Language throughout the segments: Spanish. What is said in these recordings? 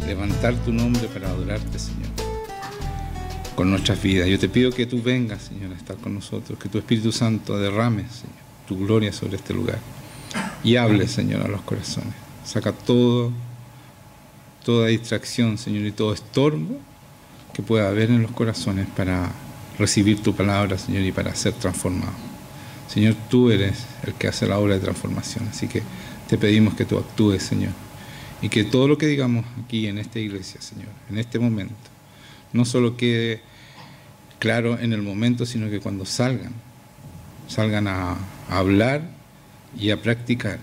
levantar tu nombre para adorarte, Señor, con nuestras vidas. Yo te pido que tú vengas, Señor, a estar con nosotros, que tu Espíritu Santo derrame, Señor, tu gloria sobre este lugar y hable, Señor, a los corazones. Saca toda distracción, Señor, y todo estorbo que pueda haber en los corazones para recibir tu palabra, Señor, y para ser transformado. Señor, tú eres el que hace la obra de transformación, así que te pedimos que tú actúes, Señor, y que todo lo que digamos aquí en esta iglesia, Señor, en este momento, no solo quede claro en el momento, sino que cuando salgan a hablar y a practicar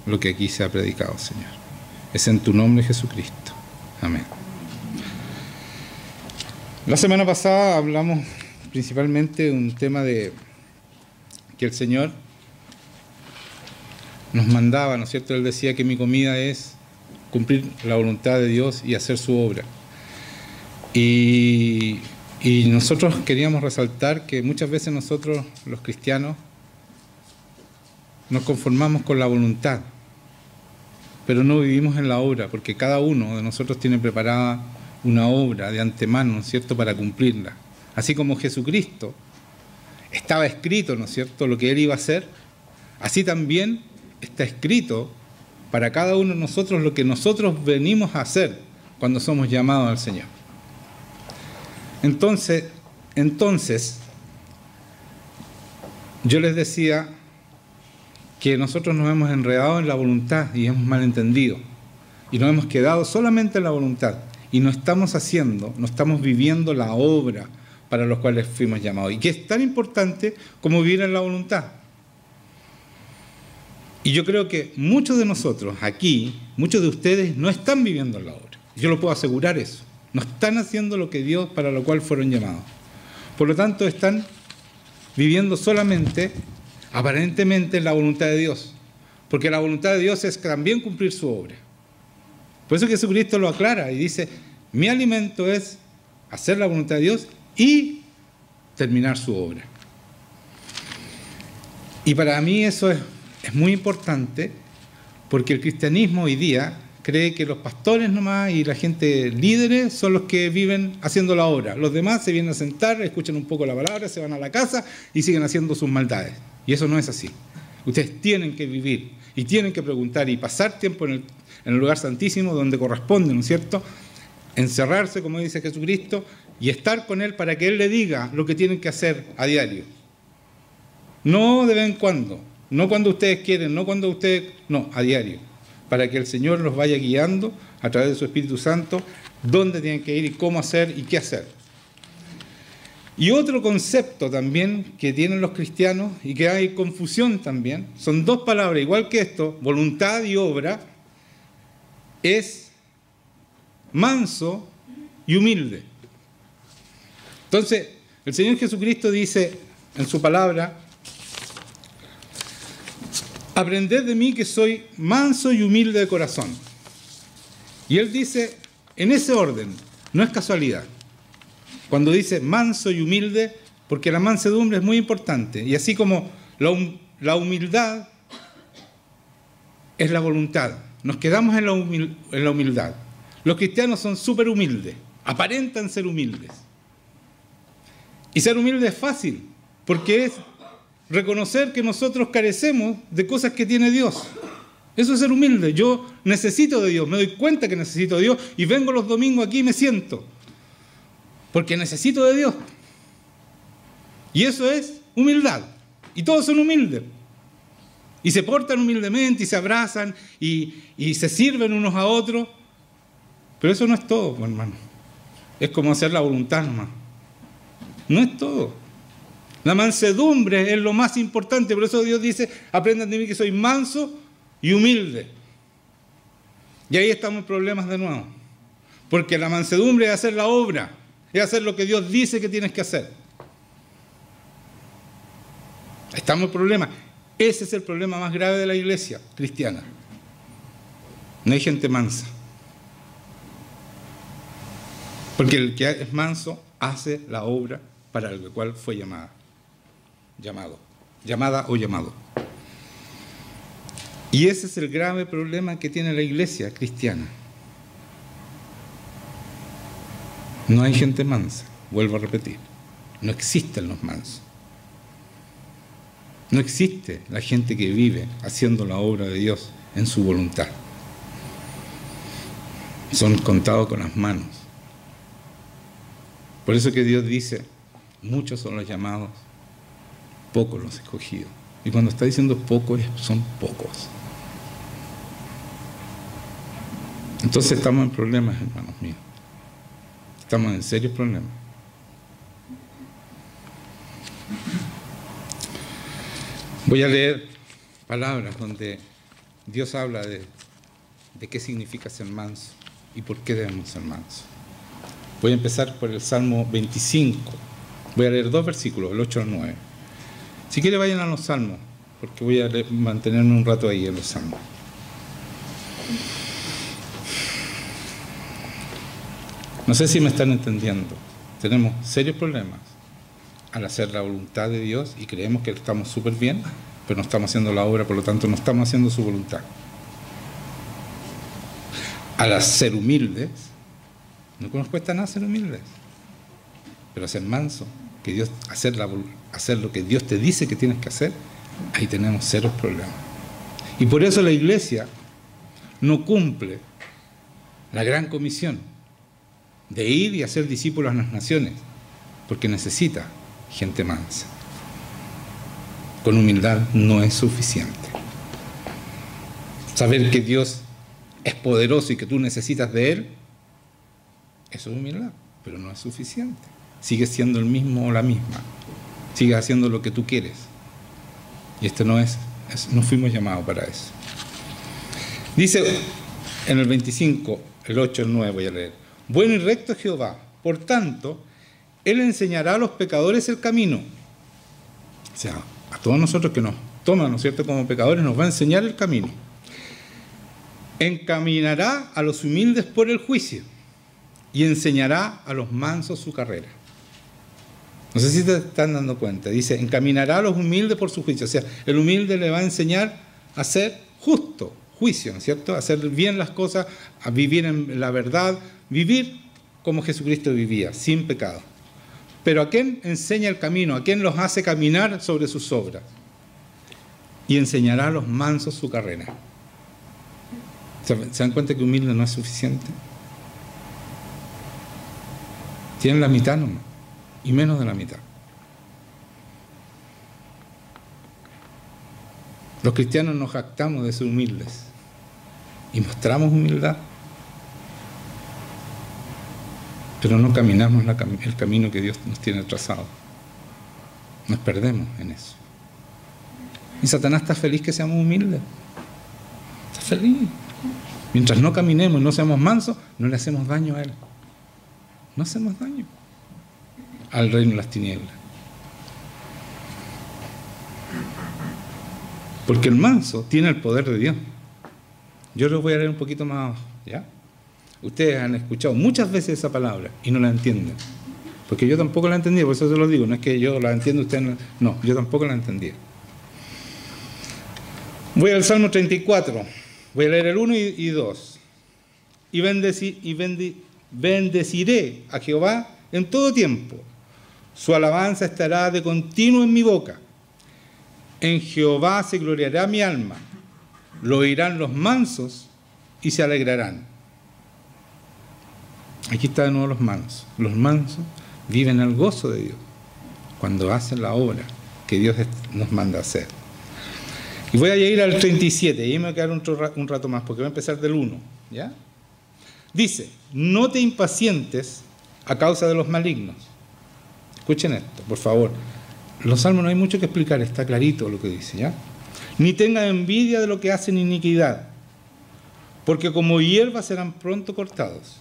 lo que aquí se ha predicado, Señor. Es en tu nombre, Jesucristo. Amén. La semana pasada hablamos principalmente de un tema de que el Señor nos mandaba, ¿no es cierto? Él decía que mi comida es cumplir la voluntad de Dios y hacer su obra. Y nosotros queríamos resaltar que muchas veces nosotros, los cristianos, nos conformamos con la voluntad, pero no vivimos en la obra, porque cada uno de nosotros tiene preparada una obra de antemano, ¿no es cierto?, para cumplirla. Así como Jesucristo estaba escrito, ¿no es cierto?, lo que Él iba a hacer, así también está escrito para cada uno de nosotros lo que nosotros venimos a hacer cuando somos llamados al Señor. Entonces, yo les decía que nosotros nos hemos enredado en la voluntad y hemos malentendido. Y nos hemos quedado solamente en la voluntad. Y no estamos viviendo la obra para los cuales fuimos llamados. Y que es tan importante como vivir en la voluntad. Y yo creo que muchos de nosotros aquí, muchos de ustedes no están viviendo en la obra. Yo lo puedo asegurar eso. No están haciendo lo que Dios para lo cual fueron llamados. Por lo tanto, están viviendo solamente, aparentemente, en la voluntad de Dios. Porque la voluntad de Dios es también cumplir su obra. Por eso Jesucristo lo aclara y dice, mi alimento es hacer la voluntad de Dios y terminar su obra. Y para mí eso es muy importante, porque el cristianismo hoy día cree que los pastores nomás y la gente líderes son los que viven haciendo la obra. Los demás se vienen a sentar, escuchan un poco la palabra, se van a la casa y siguen haciendo sus maldades. Y eso no es así. Ustedes tienen que vivir y tienen que preguntar y pasar tiempo en el lugar santísimo donde corresponde, ¿no es cierto? Encerrarse, como dice Jesucristo, y estar con Él para que Él le diga lo que tienen que hacer a diario. No de vez en cuando, no cuando ustedes quieren, no, a diario. Para que el Señor los vaya guiando a través de su Espíritu Santo, dónde tienen que ir y cómo hacer y qué hacer. Y otro concepto también que tienen los cristianos y que hay confusión también, son dos palabras, igual que esto, voluntad y obra, es manso y humilde. Entonces, el Señor Jesucristo dice en su palabra, aprended de mí que soy manso y humilde de corazón. Y Él dice, en ese orden, no es casualidad. Cuando dice manso y humilde, porque la mansedumbre es muy importante. Y así como la humildad es la voluntad. Nos quedamos en la humildad. Los cristianos son súper humildes, aparentan ser humildes. Y ser humilde es fácil, porque es reconocer que nosotros carecemos de cosas que tiene Dios. Eso es ser humilde. Yo necesito de Dios, me doy cuenta que necesito de Dios y vengo los domingos aquí y me siento. Porque necesito de Dios. Y eso es humildad. Y todos son humildes. Y se portan humildemente y se abrazan y se sirven unos a otros. Pero eso no es todo, hermano. Es como hacer la voluntad nomás. No es todo. La mansedumbre es lo más importante. Por eso Dios dice, aprendan de mí que soy manso y humilde. Y ahí estamos en problemas de nuevo. Porque la mansedumbre es hacer la obra. Es hacer lo que Dios dice que tienes que hacer. Ahí estamos en problemas. Ese es el problema más grave de la iglesia cristiana. No hay gente mansa. Porque el que es manso hace la obra para la cual fue llamada o llamado. Y ese es el grave problema que tiene la iglesia cristiana. No hay gente mansa, vuelvo a repetir. No existen los mansos. No existe la gente que vive haciendo la obra de Dios en su voluntad. Son contados con las manos. Por eso que Dios dice, muchos son los llamados, pocos los escogidos. Y cuando está diciendo pocos, son pocos. Entonces estamos en problemas, hermanos míos. Estamos en serios problemas. Voy a leer palabras donde Dios habla de qué significa ser manso y por qué debemos ser mansos. Voy a empezar por el Salmo 25. Voy a leer 2 versículos, el 8 al 9. Si quiere vayan a los Salmos, porque voy a mantenerme un rato ahí en los Salmos. No sé si me están entendiendo. Tenemos serios problemas al hacer la voluntad de Dios y creemos que estamos súper bien, pero no estamos haciendo la obra, por lo tanto no estamos haciendo su voluntad. Al ser humildes, no nos cuesta nada ser humildes, pero ser manso, que Dios, hacer lo que Dios te dice que tienes que hacer, ahí tenemos serios problemas. Y por eso la iglesia no cumple la gran comisión de ir y hacer discípulos a las naciones, porque necesita gente mansa. Con humildad no es suficiente. Saber que Dios es poderoso y que tú necesitas de Él, eso es humildad, pero no es suficiente. Sigues siendo el mismo o la misma. Sigues haciendo lo que tú quieres. Y no fuimos llamados para eso. Dice en el 25, el 8, el 9 voy a leer. Bueno y recto es Jehová, por tanto, Él enseñará a los pecadores el camino. O sea, a todos nosotros que nos toman, ¿no es cierto?, como pecadores, nos va a enseñar el camino. Encaminará a los humildes por el juicio y enseñará a los mansos su carrera. No sé si te están dando cuenta. Dice, encaminará a los humildes por su juicio. O sea, el humilde le va a enseñar a ser justo, juicio, ¿no es cierto?, a hacer bien las cosas, a vivir en la verdad, vivir como Jesucristo vivía, sin pecado. Pero ¿a quién enseña el camino? ¿A quién los hace caminar sobre sus obras? Y enseñará a los mansos su carrera. ¿Se dan cuenta que humilde no es suficiente? Tienen la mitad nomás, y menos de la mitad. Los cristianos nos jactamos de ser humildes y mostramos humildad, pero no caminamos el camino que Dios nos tiene trazado. Nos perdemos en eso. Y Satanás está feliz que seamos humildes. Está feliz. Mientras no caminemos y no seamos mansos, no le hacemos daño a Él. No hacemos daño al reino de las tinieblas. Porque el manso tiene el poder de Dios. Yo les voy a leer un poquito más abajo, ¿ya? Ustedes han escuchado muchas veces esa palabra y no la entienden. Porque yo tampoco la entendía, por eso se lo digo. No es que yo la entienda, ustedes no, yo tampoco la entendía. Voy al Salmo 34. Voy a leer el 1 y 2. Y bendeciré a Jehová en todo tiempo. Su alabanza estará de continuo en mi boca. En Jehová se gloriará mi alma. Lo oirán los mansos y se alegrarán. Aquí está de nuevo los mansos. Los mansos viven el gozo de Dios cuando hacen la obra que Dios nos manda hacer. Y voy a ir al 37, y ahí me voy a quedar un rato más, porque voy a empezar del 1, ¿ya? Dice, no te impacientes a causa de los malignos. Escuchen esto, por favor. Los salmos no hay mucho que explicar, está clarito lo que dice, ¿ya? Ni tengan envidia de lo que hacen iniquidad, porque como hierba serán pronto cortados.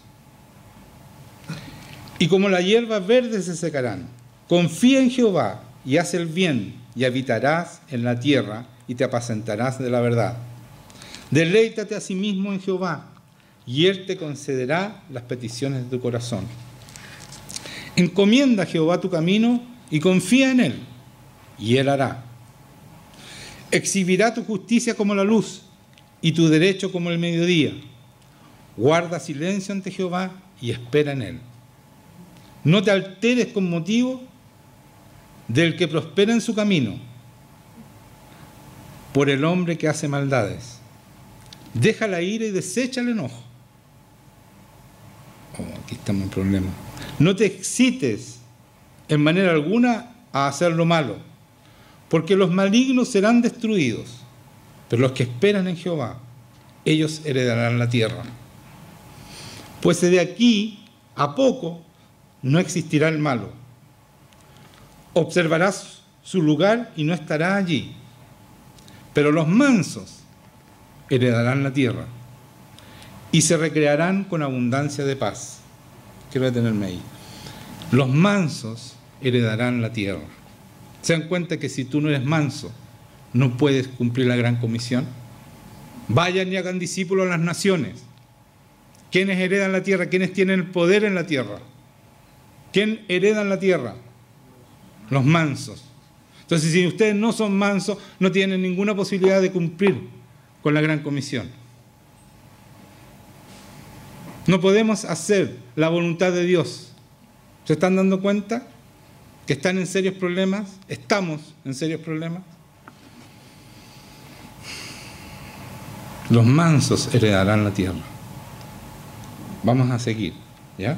Y como la hierba verde se secarán. Confía en Jehová y haz el bien, y habitarás en la tierra, y te apacentarás de la verdad. Deleítate a sí mismo en Jehová, y Él te concederá las peticiones de tu corazón. Encomienda a Jehová tu camino y confía en Él, y Él hará. Exhibirá tu justicia como la luz y tu derecho como el mediodía. Guarda silencio ante Jehová y espera en Él. No te alteres con motivo del que prospera en su camino, por el hombre que hace maldades. Deja la ira y desecha el enojo. Aquí estamos en problema. No te excites en manera alguna a hacer lo malo, porque los malignos serán destruidos, pero los que esperan en Jehová, ellos heredarán la tierra. Pues de aquí a poco no existirá el malo. Observarás su lugar y no estará allí, pero los mansos heredarán la tierra y se recrearán con abundancia de paz. Quiero detenerme ahí. Los mansos heredarán la tierra. ¿Se dan cuenta que si tú no eres manso, no puedes cumplir la gran comisión? Vayan y hagan discípulos a las naciones. ¿Quiénes heredan la tierra? ¿Quiénes tienen el poder en la tierra? ¿Quién hereda la tierra? Los mansos. Entonces, si ustedes no son mansos, no tienen ninguna posibilidad de cumplir con la gran comisión. No podemos hacer la voluntad de Dios. ¿Se están dando cuenta que están en serios problemas? Estamos en serios problemas. Los mansos heredarán la tierra. Vamos a seguir, ¿ya?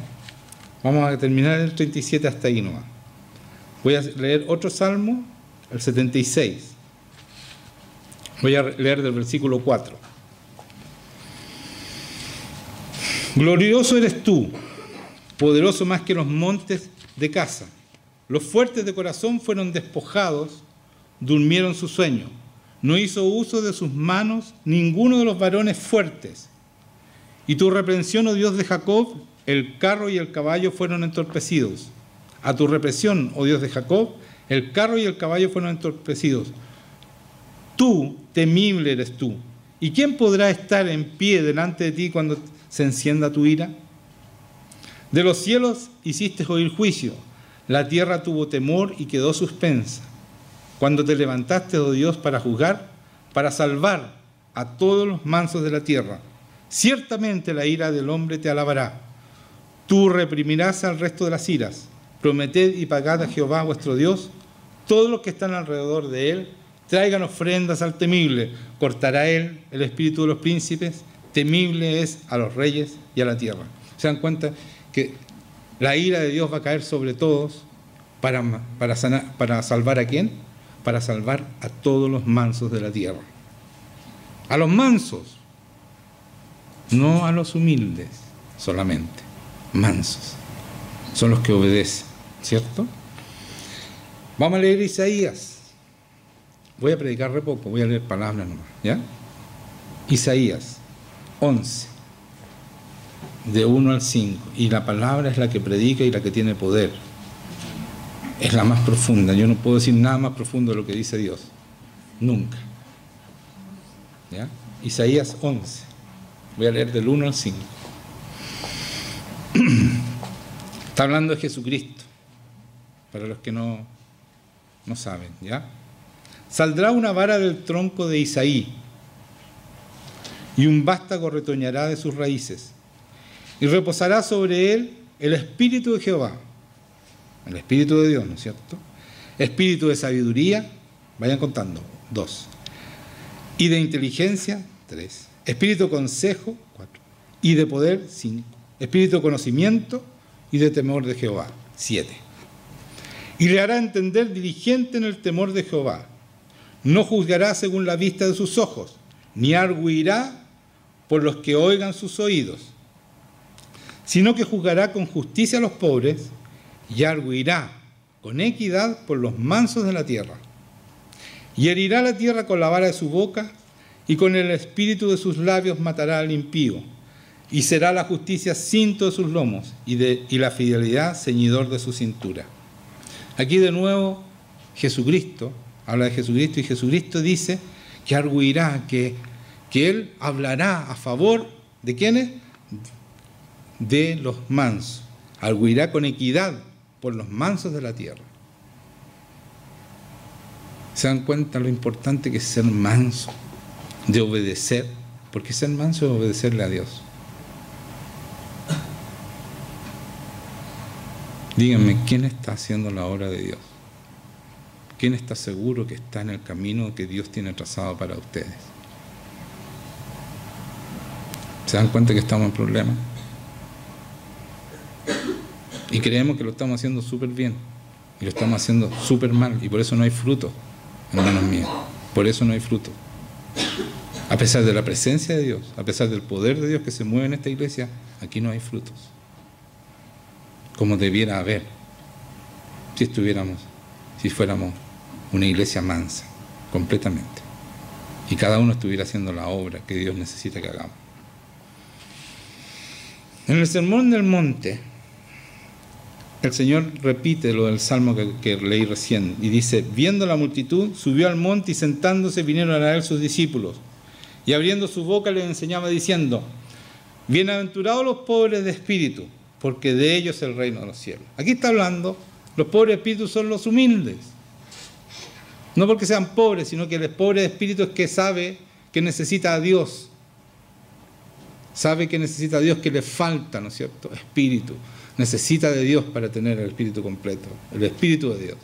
Vamos a terminar el 37 hasta ahí nomás. Voy a leer otro salmo, el 76. Voy a leer del versículo 4. Glorioso eres tú, poderoso más que los montes de Gaza. Los fuertes de corazón fueron despojados, durmieron su sueño. No hizo uso de sus manos ninguno de los varones fuertes. Y tu reprensión, oh Dios de Jacob, el carro y el caballo fueron entorpecidos. A tu represión, oh Dios de Jacob, el carro y el caballo fueron entorpecidos. Tú, temible eres tú. ¿Y quién podrá estar en pie delante de ti cuando se encienda tu ira? De los cielos hiciste oír juicio. La tierra tuvo temor y quedó suspensa. Cuando te levantaste, oh Dios, para juzgar, para salvar a todos los mansos de la tierra. Ciertamente la ira del hombre te alabará. Tú reprimirás al resto de las iras. Prometed y pagad a Jehová vuestro Dios. Todos los que están alrededor de él traigan ofrendas al temible. Cortará él el espíritu de los príncipes. Temible es a los reyes y a la tierra. ¿Se dan cuenta que la ira de Dios va a caer sobre todos para salvar a quién? Para salvar a todos los mansos de la tierra. A los mansos. No a los humildes solamente, mansos. Son los que obedecen, ¿cierto? Vamos a leer Isaías. Voy a predicar re poco, voy a leer palabras nomás, ¿ya? Isaías 11, de 1 al 5. Y la palabra es la que predica y la que tiene poder. Es la más profunda. Yo no puedo decir nada más profundo de lo que dice Dios. Nunca. ¿Ya? Isaías 11. Voy a leer del 1 al 5. Está hablando de Jesucristo, para los que no saben, ¿ya? Saldrá una vara del tronco de Isaí, y un vástago retoñará de sus raíces, y reposará sobre él el Espíritu de Jehová, el Espíritu de Dios, ¿no es cierto? Espíritu de sabiduría, vayan contando, 2. Y de inteligencia, 3. Espíritu de consejo, 4. Y de poder, 5. Espíritu de conocimiento y de temor de Jehová, 7. Y le hará entender diligente en el temor de Jehová. No juzgará según la vista de sus ojos, ni argüirá por los que oigan sus oídos, sino que juzgará con justicia a los pobres y argüirá con equidad por los mansos de la tierra. Y herirá la tierra con la vara de su boca, y con el espíritu de sus labios matará al impío. Y será la justicia cinto de sus lomos, y la fidelidad ceñidor de su cintura. Aquí de nuevo Jesucristo, habla de Jesucristo, y Jesucristo dice que argüirá, que Él hablará a favor de ¿quiénes? De los mansos. Argüirá con equidad por los mansos de la tierra. ¿Se dan cuenta lo importante que es ser manso? De obedecer, porque ser manso es obedecerle a Dios. Díganme, ¿quién está haciendo la obra de Dios? ¿Quién está seguro que está en el camino que Dios tiene trazado para ustedes? ¿Se dan cuenta que estamos en problemas? Y creemos que lo estamos haciendo súper bien. Y lo estamos haciendo súper mal. Y por eso no hay fruto, hermanos míos. Por eso no hay fruto. A pesar de la presencia de Dios, a pesar del poder de Dios que se mueve en esta iglesia, aquí no hay frutos. Como debiera haber si fuéramos una iglesia mansa, completamente. Y cada uno estuviera haciendo la obra que Dios necesita que hagamos. En el Sermón del Monte, el Señor repite lo del salmo que leí recién y dice: viendo la multitud, subió al monte y sentándose vinieron a él sus discípulos. Y abriendo su boca les enseñaba diciendo: bienaventurados los pobres de espíritu, porque de ellos es el reino de los cielos. Aquí está hablando, los pobres de espíritu son los humildes. No porque sean pobres, sino que el pobre de espíritu es que sabe que necesita a Dios. Sabe que necesita a Dios, que le falta, ¿no es cierto?, espíritu. Necesita de Dios para tener el espíritu completo, el espíritu de Dios.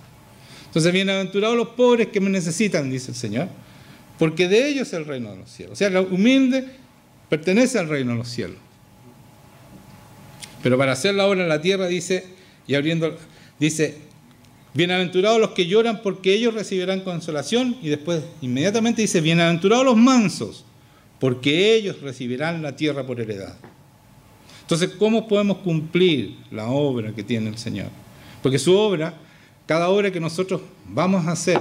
Entonces, bienaventurados los pobres que me necesitan, dice el Señor, porque de ellos es el reino de los cielos. O sea, el humilde pertenece al reino de los cielos. Pero para hacer la obra en la tierra, dice, bienaventurados los que lloran, porque ellos recibirán consolación. Y después, inmediatamente dice, bienaventurados los mansos, porque ellos recibirán la tierra por heredad. Entonces, ¿cómo podemos cumplir la obra que tiene el Señor? Porque su obra, cada obra que nosotros vamos a hacer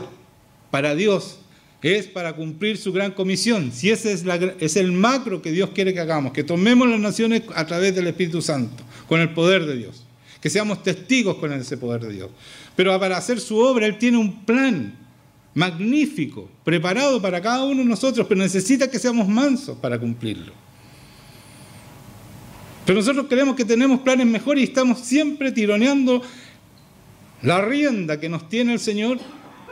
para Dios, es para cumplir su gran comisión. Si ese es el macro que Dios quiere que hagamos, que tomemos las naciones a través del Espíritu Santo, con el poder de Dios, que seamos testigos con ese poder de Dios. Pero para hacer su obra, Él tiene un plan magnífico, preparado para cada uno de nosotros, pero necesita que seamos mansos para cumplirlo. Pero nosotros creemos que tenemos planes mejores y estamos siempre tironeando la rienda que nos tiene el Señor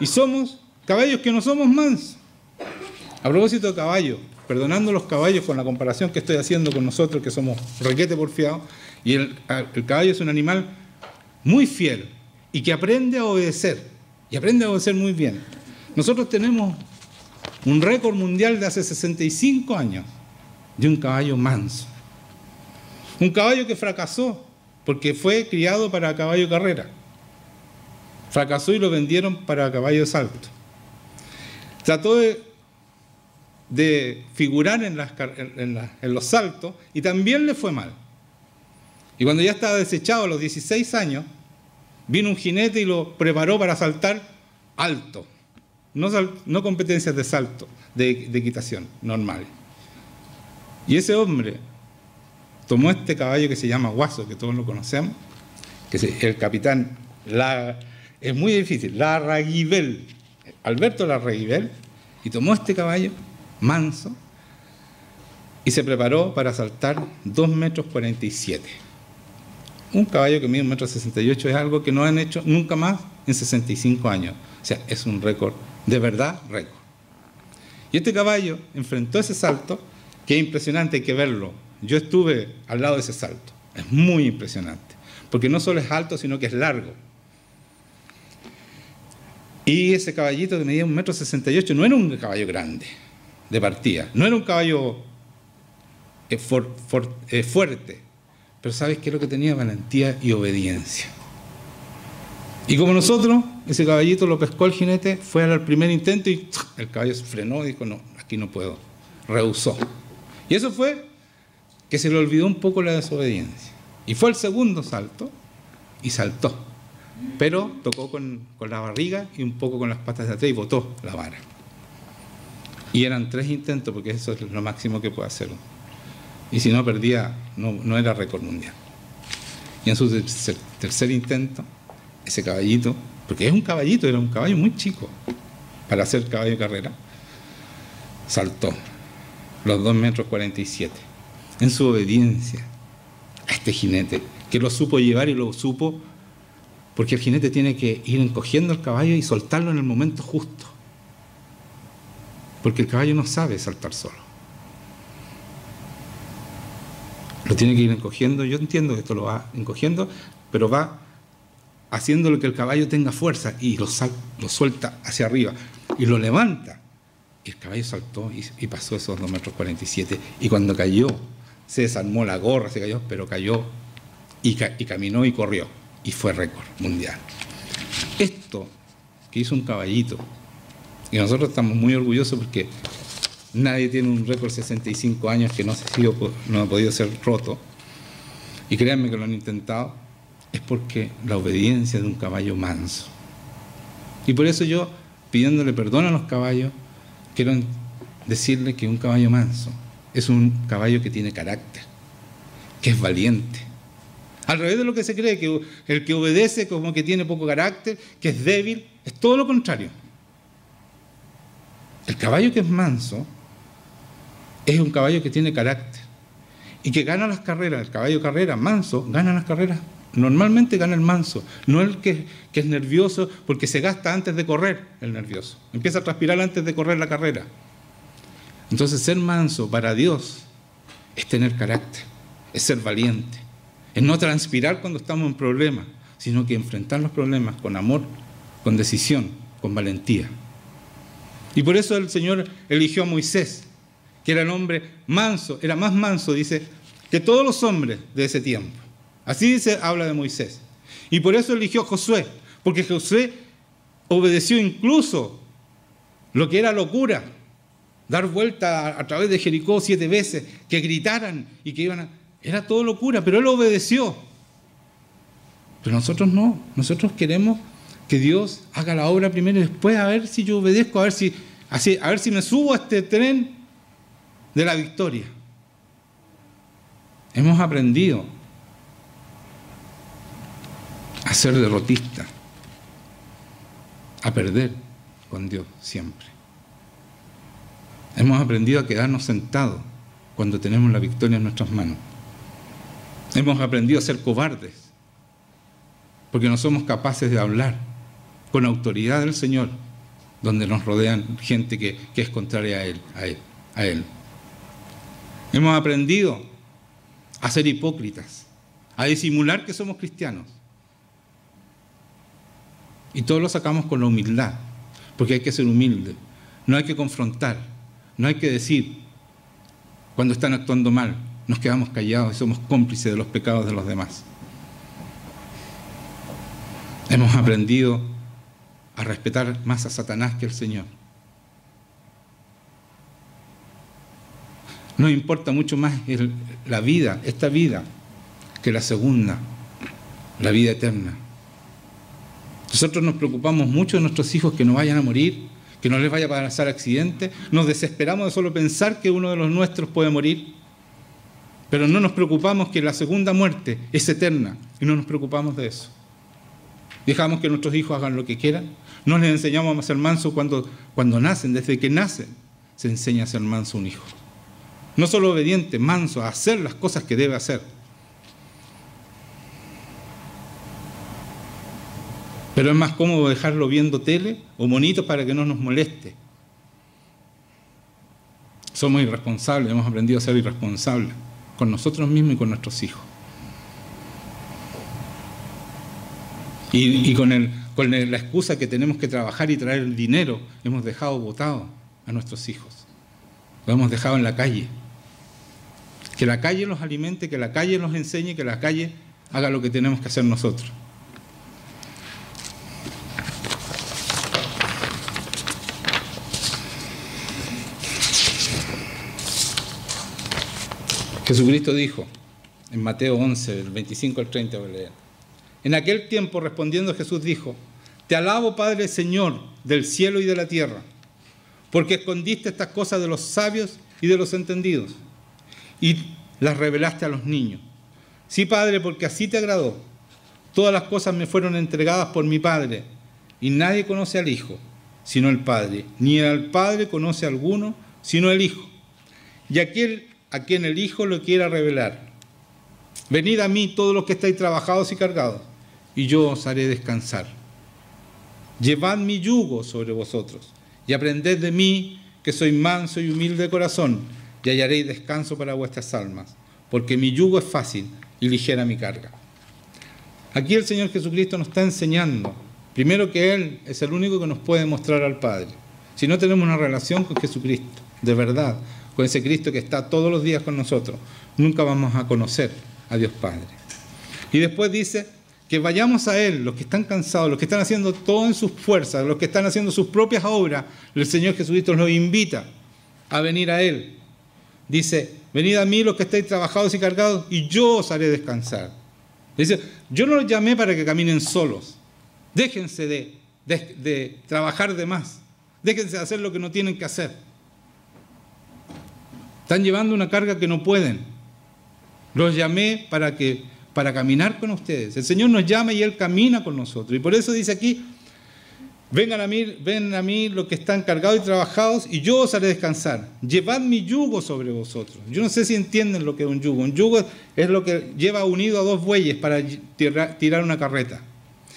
y somos caballos que no somos mansos. A propósito de caballos, perdonando los caballos con la comparación que estoy haciendo con nosotros, que somos requete porfiados, y el caballo es un animal muy fiel y que aprende a obedecer, y aprende a obedecer muy bien. Nosotros tenemos un récord mundial de hace 65 años de un caballo manso. Un caballo que fracasó porque fue criado para caballo carrera. Fracasó y lo vendieron para caballo de salto. Trató de figurar en los saltos y también le fue mal. Y cuando ya estaba desechado a los 16 años, vino un jinete y lo preparó para saltar alto. No competencias de salto, de equitación, normal. Y ese hombre tomó este caballo que se llama Guaso, que todos lo conocemos, que es el capitán, es muy difícil, Larraguibel, Alberto Larraguibel, y tomó este caballo manso y se preparó para saltar 2,47 metros. Un caballo que mide 1,68 metros es algo que no han hecho nunca más en 65 años. O sea, es un récord, de verdad, récord. Y este caballo enfrentó ese salto, que es impresionante, hay que verlo. Yo estuve al lado de ese salto. Es muy impresionante. Porque no solo es alto, sino que es largo. Y ese caballito que medía 1,68 metros no era un caballo grande, de partida. No era un caballo fuerte. Pero ¿sabes qué es lo que tenía? Valentía y obediencia. Y como nosotros, ese caballito lo pescó el jinete, fue al primer intento y el caballo se frenó y dijo, no, aquí no puedo. Rehusó. Y eso fue que se le olvidó un poco la desobediencia. Y fue el segundo salto y saltó. Pero tocó con la barriga y un poco con las patas de atrás y botó la vara. Y eran 3 intentos, porque eso es lo máximo que puede hacer. Y si no perdía, no era récord mundial. Y en su tercer intento, ese caballito, porque es un caballito, era un caballo muy chico para ser caballo de carrera, saltó los 2,47 metros en su obediencia a este jinete, que lo supo llevar y lo supo, porque el jinete tiene que ir encogiendo el caballo y soltarlo en el momento justo, porque el caballo no sabe saltar solo. Lo tiene que ir encogiendo. Yo entiendo que esto lo va encogiendo, pero va haciéndole que el caballo tenga fuerza, y lo suelta hacia arriba y lo levanta. Y el caballo saltó y pasó esos 2,47 metros. Y cuando cayó, se desarmó la gorra, se cayó, pero cayó y caminó y corrió. Y fue récord mundial. Esto que hizo un caballito, y nosotros estamos muy orgullosos porque nadie tiene un récord 65 años que no ha podido ser roto. Y créanme que lo han intentado, es porque la obediencia de un caballo manso. Y por eso yo, pidiéndole perdón a los caballos, quiero decirle que un caballo manso es un caballo que tiene carácter, que es valiente. Al revés de lo que se cree, que el que obedece como que tiene poco carácter, que es débil, es todo lo contrario. El caballo que es manso es un caballo que tiene carácter y que gana las carreras. El caballo carrera, manso, gana las carreras. Normalmente gana el manso, no el que es nervioso, porque se gasta antes de correr el nervioso. Empieza a transpirar antes de correr la carrera. Entonces, ser manso para Dios es tener carácter, es ser valiente, es no transpirar cuando estamos en problemas, sino que enfrentar los problemas con amor, con decisión, con valentía. Y por eso el Señor eligió a Moisés, que era el hombre manso, era más manso, dice, que todos los hombres de ese tiempo. Así dice, habla de Moisés. Y por eso eligió a Josué, porque Josué obedeció incluso lo que era locura, dar vuelta a través de Jericó 7 veces, que gritaran y que iban a... Era todo locura, pero él obedeció. Pero nosotros no, nosotros queremos que Dios haga la obra primero y después a ver si yo obedezco, a ver si me subo a este tren de la victoria. Hemos aprendido a ser derrotista, a perder con Dios siempre. Hemos aprendido a quedarnos sentados cuando tenemos la victoria en nuestras manos. Hemos aprendido a ser cobardes porque no somos capaces de hablar con autoridad del Señor donde nos rodean gente que es contraria a Él. Hemos aprendido a ser hipócritas, a disimular que somos cristianos. Y todo lo sacamos con la humildad, porque hay que ser humilde, no hay que confrontar, no hay que decir cuando están actuando mal, nos quedamos callados y somos cómplices de los pecados de los demás. Hemos aprendido a respetar más a Satanás que al Señor. Nos importa mucho más la vida, esta vida, que la segunda, la vida eterna. Nosotros nos preocupamos mucho de nuestros hijos que no vayan a morir, que no les vaya a pasar accidente. Nos desesperamos de solo pensar que uno de los nuestros puede morir, pero no nos preocupamos que la segunda muerte es eterna y no nos preocupamos de eso. Dejamos que nuestros hijos hagan lo que quieran. No les enseñamos a ser mansos cuando nacen. Desde que nacen se enseña a ser manso un hijo. No solo obediente, manso, a hacer las cosas que debe hacer. Pero es más cómodo dejarlo viendo tele o monitos para que no nos moleste. Somos irresponsables, hemos aprendido a ser irresponsables con nosotros mismos y con nuestros hijos. Y con la excusa que tenemos que trabajar y traer el dinero, hemos dejado botado a nuestros hijos. Lo hemos dejado en la calle. Que la calle los alimente, que la calle los enseñe, que la calle haga lo que tenemos que hacer nosotros. Jesucristo dijo en Mateo 11, del 25 al 30, voy a leer. En aquel tiempo respondiendo Jesús dijo: Te alabo, Padre, Señor del cielo y de la tierra, porque escondiste estas cosas de los sabios y de los entendidos y las revelaste a los niños. Sí, Padre, porque así te agradó. Todas las cosas me fueron entregadas por mi Padre, y nadie conoce al Hijo sino el Padre, ni al Padre conoce a alguno sino el Hijo, y aquel a quien el Hijo lo quiera revelar. Venid a mí todos los que estáis trabajados y cargados, y yo os haré descansar. Llevad mi yugo sobre vosotros, y aprended de mí, que soy manso y humilde de corazón, y hallaréis descanso para vuestras almas, porque mi yugo es fácil y ligera mi carga. Aquí el Señor Jesucristo nos está enseñando, primero, que Él es el único que nos puede mostrar al Padre. Si no tenemos una relación con Jesucristo, de verdad, con ese Cristo que está todos los días con nosotros, nunca vamos a conocer a Dios Padre. Y después dice que vayamos a Él, los que están cansados, los que están haciendo todo en sus fuerzas, los que están haciendo sus propias obras. El Señor Jesucristo los invita a venir a Él. Dice, venid a mí los que estáis trabajados y cargados, y yo os haré descansar. Dice, yo no los llamé para que caminen solos. Déjense de trabajar de más. Déjense de hacer lo que no tienen que hacer. Están llevando una carga que no pueden. Los llamé para caminar con ustedes. El Señor nos llama y Él camina con nosotros. Y por eso dice aquí, ven a mí los que están cargados y trabajados, y yo os haré descansar. Llevad mi yugo sobre vosotros. Yo no sé si entienden lo que es un yugo. Un yugo es lo que lleva unido a dos bueyes para tirar una carreta.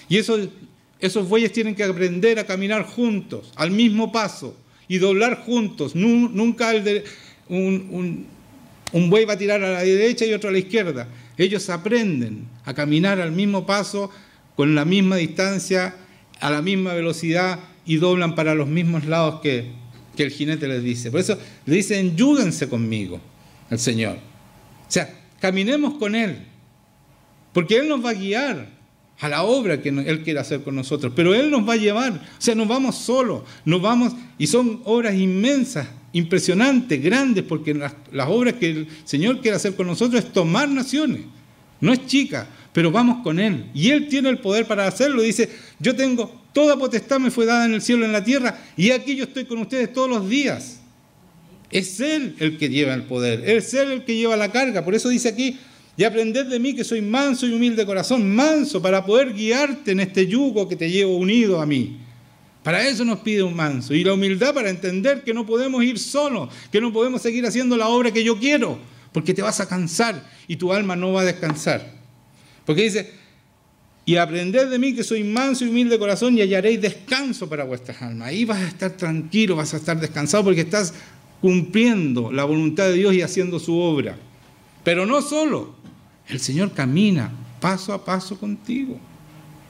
Y esos bueyes tienen que aprender a caminar juntos, al mismo paso, y doblar juntos. Nunca un buey va a tirar a la derecha y otro a la izquierda. Ellos aprenden a caminar al mismo paso, con la misma distancia, a la misma velocidad, y doblan para los mismos lados que el jinete les dice. Por eso le dice, enyúguense conmigo, el Señor. O sea, caminemos con Él, porque Él nos va a guiar a la obra que Él quiere hacer con nosotros, pero Él nos va a llevar. O sea, nos vamos solos, y son obras inmensas, impresionantes, grandes, porque las obras que el Señor quiere hacer con nosotros es tomar naciones. No es chica, pero vamos con Él. Y Él tiene el poder para hacerlo. Dice, yo tengo toda potestad, me fue dada en el cielo y en la tierra, y aquí yo estoy con ustedes todos los días. Es Él el que lleva el poder, es Él el que lleva la carga. Por eso dice aquí, y aprended de mí que soy manso y humilde de corazón. Manso, para poder guiarte en este yugo que te llevo unido a mí. Para eso nos pide un manso. Y la humildad para entender que no podemos ir solos, que no podemos seguir haciendo la obra que yo quiero, porque te vas a cansar y tu alma no va a descansar. Porque dice, y aprended de mí que soy manso y humilde de corazón, y hallaréis descanso para vuestras almas. Ahí vas a estar tranquilo, vas a estar descansado, porque estás cumpliendo la voluntad de Dios y haciendo su obra. Pero no solo, el Señor camina paso a paso contigo.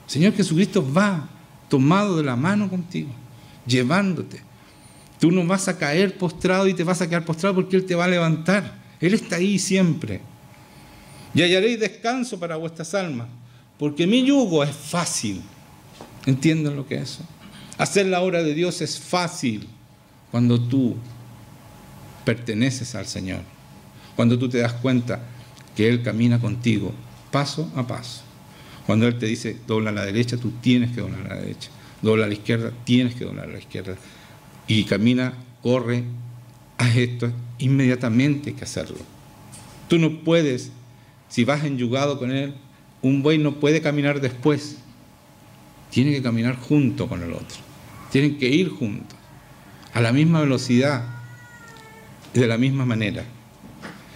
El Señor Jesucristo va tomado de la mano contigo, llevándote. Tú no vas a caer postrado y te vas a quedar postrado, porque Él te va a levantar. Él está ahí siempre. Y hallaréis descanso para vuestras almas, porque mi yugo es fácil. ¿Entienden lo que es eso? Hacer la obra de Dios es fácil cuando tú perteneces al Señor, cuando tú te das cuenta que Él camina contigo paso a paso. Cuando Él te dice, dobla a la derecha, tú tienes que doblar a la derecha. Dobla a la izquierda, tienes que doblar a la izquierda. Y camina, corre, haz esto, inmediatamente hay que hacerlo. Tú no puedes, si vas enyugado con Él, un buey no puede caminar después. Tiene que caminar junto con el otro. Tienen que ir juntos, a la misma velocidad y de la misma manera.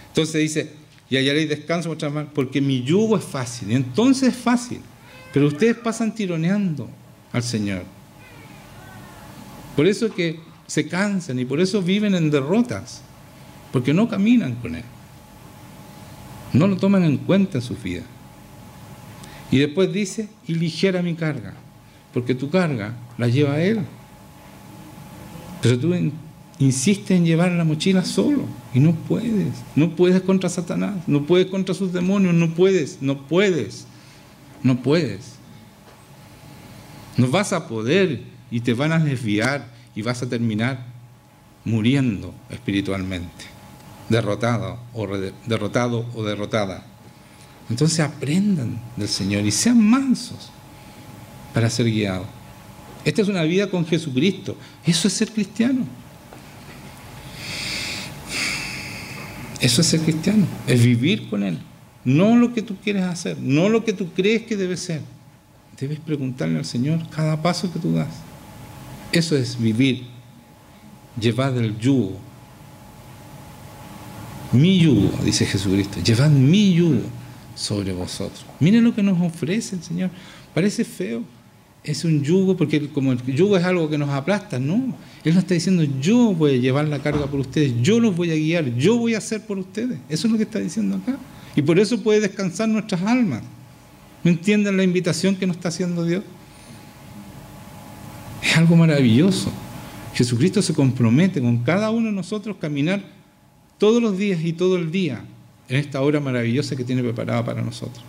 Entonces dice, y hallaréis descanso vuestras almas, porque mi yugo es fácil. Y entonces es fácil, pero ustedes pasan tironeando al Señor. Por eso es que se cansan y por eso viven en derrotas, porque no caminan con Él, no lo toman en cuenta en su vida. Y después dice, y ligera mi carga, porque tu carga la lleva Él. Pero tú insistes en llevar la mochila solo y no puedes contra Satanás, no puedes contra sus demonios, no puedes. No vas a poder y te van a desviar y vas a terminar muriendo espiritualmente, derrotado o derrotada. Entonces aprendan del Señor y sean mansos para ser guiados. Esta es una vida con Jesucristo. Eso es ser cristiano. Eso es ser cristiano, es vivir con Él. No lo que tú quieres hacer, no lo que tú crees que debe ser. Debes preguntarle al Señor cada paso que tú das. Eso es vivir, llevad el yugo. Mi yugo, dice Jesucristo, llevad mi yugo sobre vosotros. Miren lo que nos ofrece el Señor. Parece feo, es un yugo, porque como el yugo es algo que nos aplasta, no. Él nos está diciendo, yo voy a llevar la carga por ustedes, yo los voy a guiar, yo voy a hacer por ustedes. Eso es lo que está diciendo acá. Y por eso puede descansar nuestras almas. ¿No entienden la invitación que nos está haciendo Dios? Es algo maravilloso. Jesucristo se compromete con cada uno de nosotros a caminar todos los días y todo el día en esta obra maravillosa que tiene preparada para nosotros.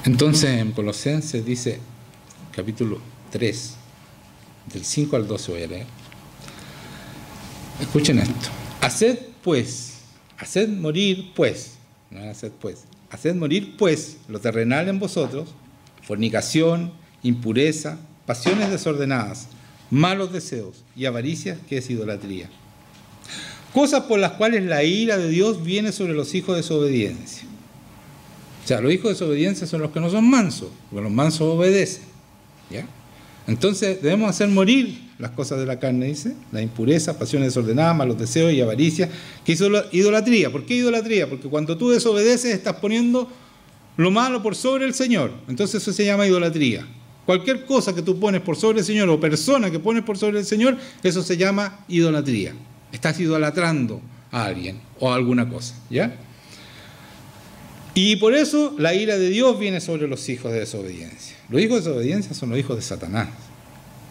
Entonces en Colosenses dice, capítulo 3, del 5 al 12 voy a leer. Escuchen esto. Haced morir pues, haced morir pues lo terrenal en vosotros, fornicación, impureza, pasiones desordenadas, malos deseos y avaricias, que es idolatría. Cosas por las cuales la ira de Dios viene sobre los hijos de desobediencia. O sea, los hijos de desobediencia son los que no son mansos, porque los mansos obedecen. ¿Ya? Entonces debemos hacer morir las cosas de la carne, dice, la impureza, pasiones desordenadas, malos deseos y avaricia, que es idolatría. ¿Por qué idolatría? Porque cuando tú desobedeces estás poniendo lo malo por sobre el Señor. Entonces eso se llama idolatría. Cualquier cosa que tú pones por sobre el Señor o persona que pones por sobre el Señor, eso se llama idolatría. Estás idolatrando a alguien o a alguna cosa, ¿ya? Y por eso la ira de Dios viene sobre los hijos de desobediencia. Los hijos de desobediencia son los hijos de Satanás.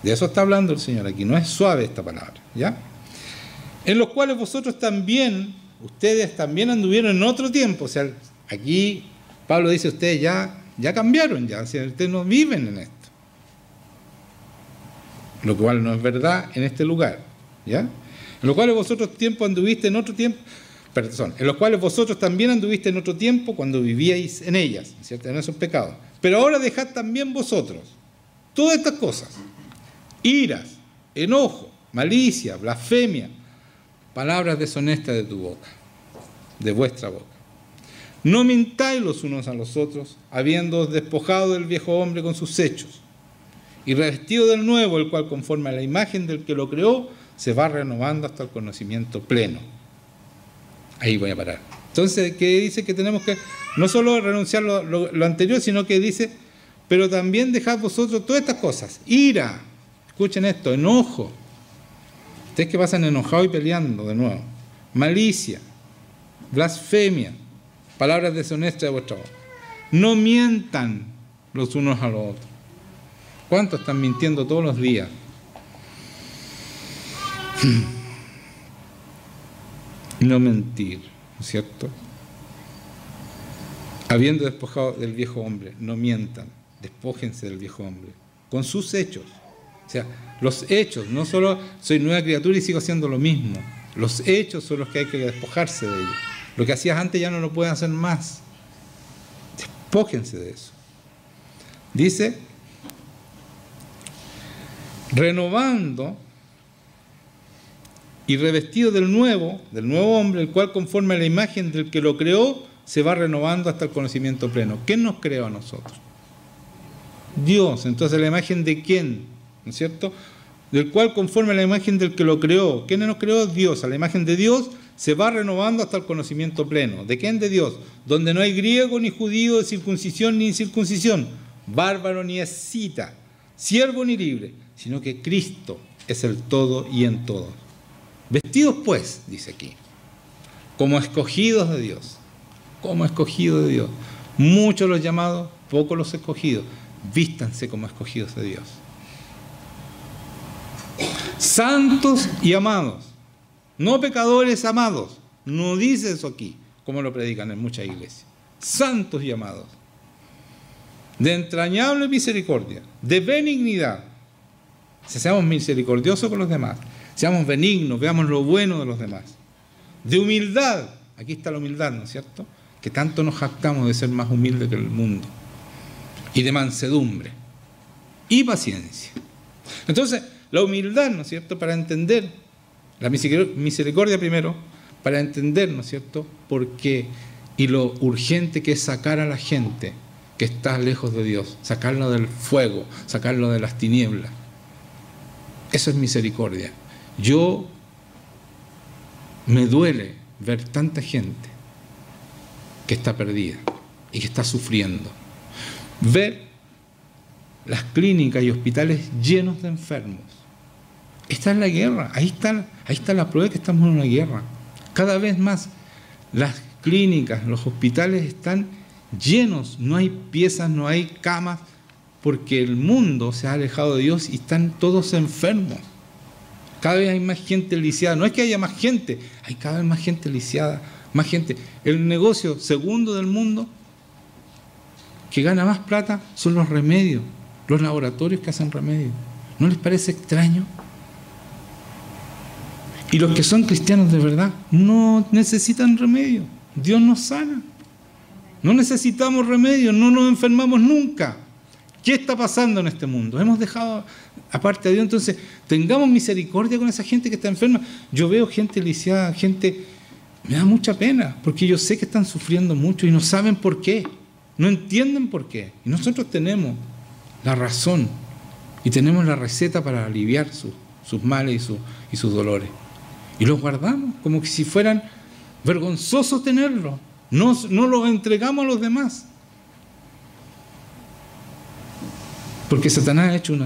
De eso está hablando el Señor aquí. No es suave esta palabra, ¿ya? En los cuales vosotros también, ustedes también anduvieron en otro tiempo. O sea, aquí Pablo dice, ustedes ya cambiaron, ya. O sea, ustedes no viven en esto. Lo cual no es verdad en este lugar, ¿ya? En los cuales vosotros anduviste en otro tiempo. En los cuales vosotros también anduviste en otro tiempo cuando vivíais en ellas, ¿cierto? En esos pecados. Pero ahora dejad también vosotros todas estas cosas: iras, enojo, malicia, blasfemia, palabras deshonestas de tu boca, de vuestra boca. No mintáis los unos a los otros, habiéndoos despojado del viejo hombre con sus hechos, y revestido del nuevo, el cual conforme a la imagen del que lo creó, se va renovando hasta el conocimiento pleno. Ahí voy a parar. Entonces, ¿qué dice? Que tenemos que no solo renunciar lo anterior, sino que dice, pero también dejad vosotros todas estas cosas: ira, escuchen esto, enojo, ustedes que pasan enojados y peleando de nuevo, malicia, blasfemia, palabras deshonestas de vuestra boca. No mientan los unos a los otros. ¿Cuántos están mintiendo todos los días? No mentir, ¿no es cierto? Habiendo despojado del viejo hombre, no mientan, despójense del viejo hombre, con sus hechos. O sea, los hechos, no solo soy nueva criatura y sigo haciendo lo mismo. Los hechos son los que hay que despojarse de ellos. Lo que hacías antes ya no lo pueden hacer más. Despójense de eso. Dice, renovando y revestido del nuevo hombre, el cual conforme a la imagen del que lo creó, se va renovando hasta el conocimiento pleno. ¿Quién nos creó a nosotros? Dios. Entonces, ¿la imagen de quién? ¿No es cierto? Del cual conforme a la imagen del que lo creó. ¿Quién nos creó? Dios. A la imagen de Dios se va renovando hasta el conocimiento pleno. ¿De quién? De Dios. Donde no hay griego ni judío, de circuncisión ni incircuncisión, bárbaro ni escita, siervo ni libre, sino que Cristo es el todo y en todo. Vestidos pues, dice aquí, como escogidos de Dios, como escogidos de Dios. Muchos los llamados, pocos los escogidos. Vístanse como escogidos de Dios. Santos y amados, no pecadores amados. No dice eso aquí, como lo predican en muchas iglesias. Santos y amados, de entrañable misericordia, de benignidad. Si seamos misericordiosos con los demás, seamos benignos, veamos lo bueno de los demás. De humildad, aquí está la humildad, ¿no es cierto? Que tanto nos jactamos de ser más humildes que el mundo. Y de mansedumbre y paciencia. Entonces, la humildad, ¿no es cierto? Para entender, la misericordia primero, para entender, ¿no es cierto? Por qué y lo urgente que es sacar a la gente que está lejos de Dios, sacarlo del fuego, sacarlo de las tinieblas. Eso es misericordia. Yo me duele ver tanta gente que está perdida y que está sufriendo. Ver las clínicas y hospitales llenos de enfermos. Esta es la guerra, ahí está la prueba de que estamos en una guerra. Cada vez más las clínicas, los hospitales están llenos, no hay piezas, no hay camas, porque el mundo se ha alejado de Dios y están todos enfermos. Cada vez hay más gente lisiada. No es que haya más gente, hay cada vez más gente lisiada, más gente. El negocio segundo del mundo que gana más plata son los remedios, los laboratorios que hacen remedios. ¿No les parece extraño? Y los que son cristianos de verdad no necesitan remedio. Dios nos sana. No necesitamos remedio, no nos enfermamos nunca. ¿Qué está pasando en este mundo? Hemos dejado aparte a Dios. Entonces, tengamos misericordia con esa gente que está enferma. Yo veo gente lisiada, gente... Me da mucha pena, porque yo sé que están sufriendo mucho y no saben por qué. No entienden por qué. Y nosotros tenemos la razón y tenemos la receta para aliviar sus males y sus dolores. Y los guardamos como que si fueran vergonzosos tenerlos. No los entregamos a los demás. Porque Satanás ha hecho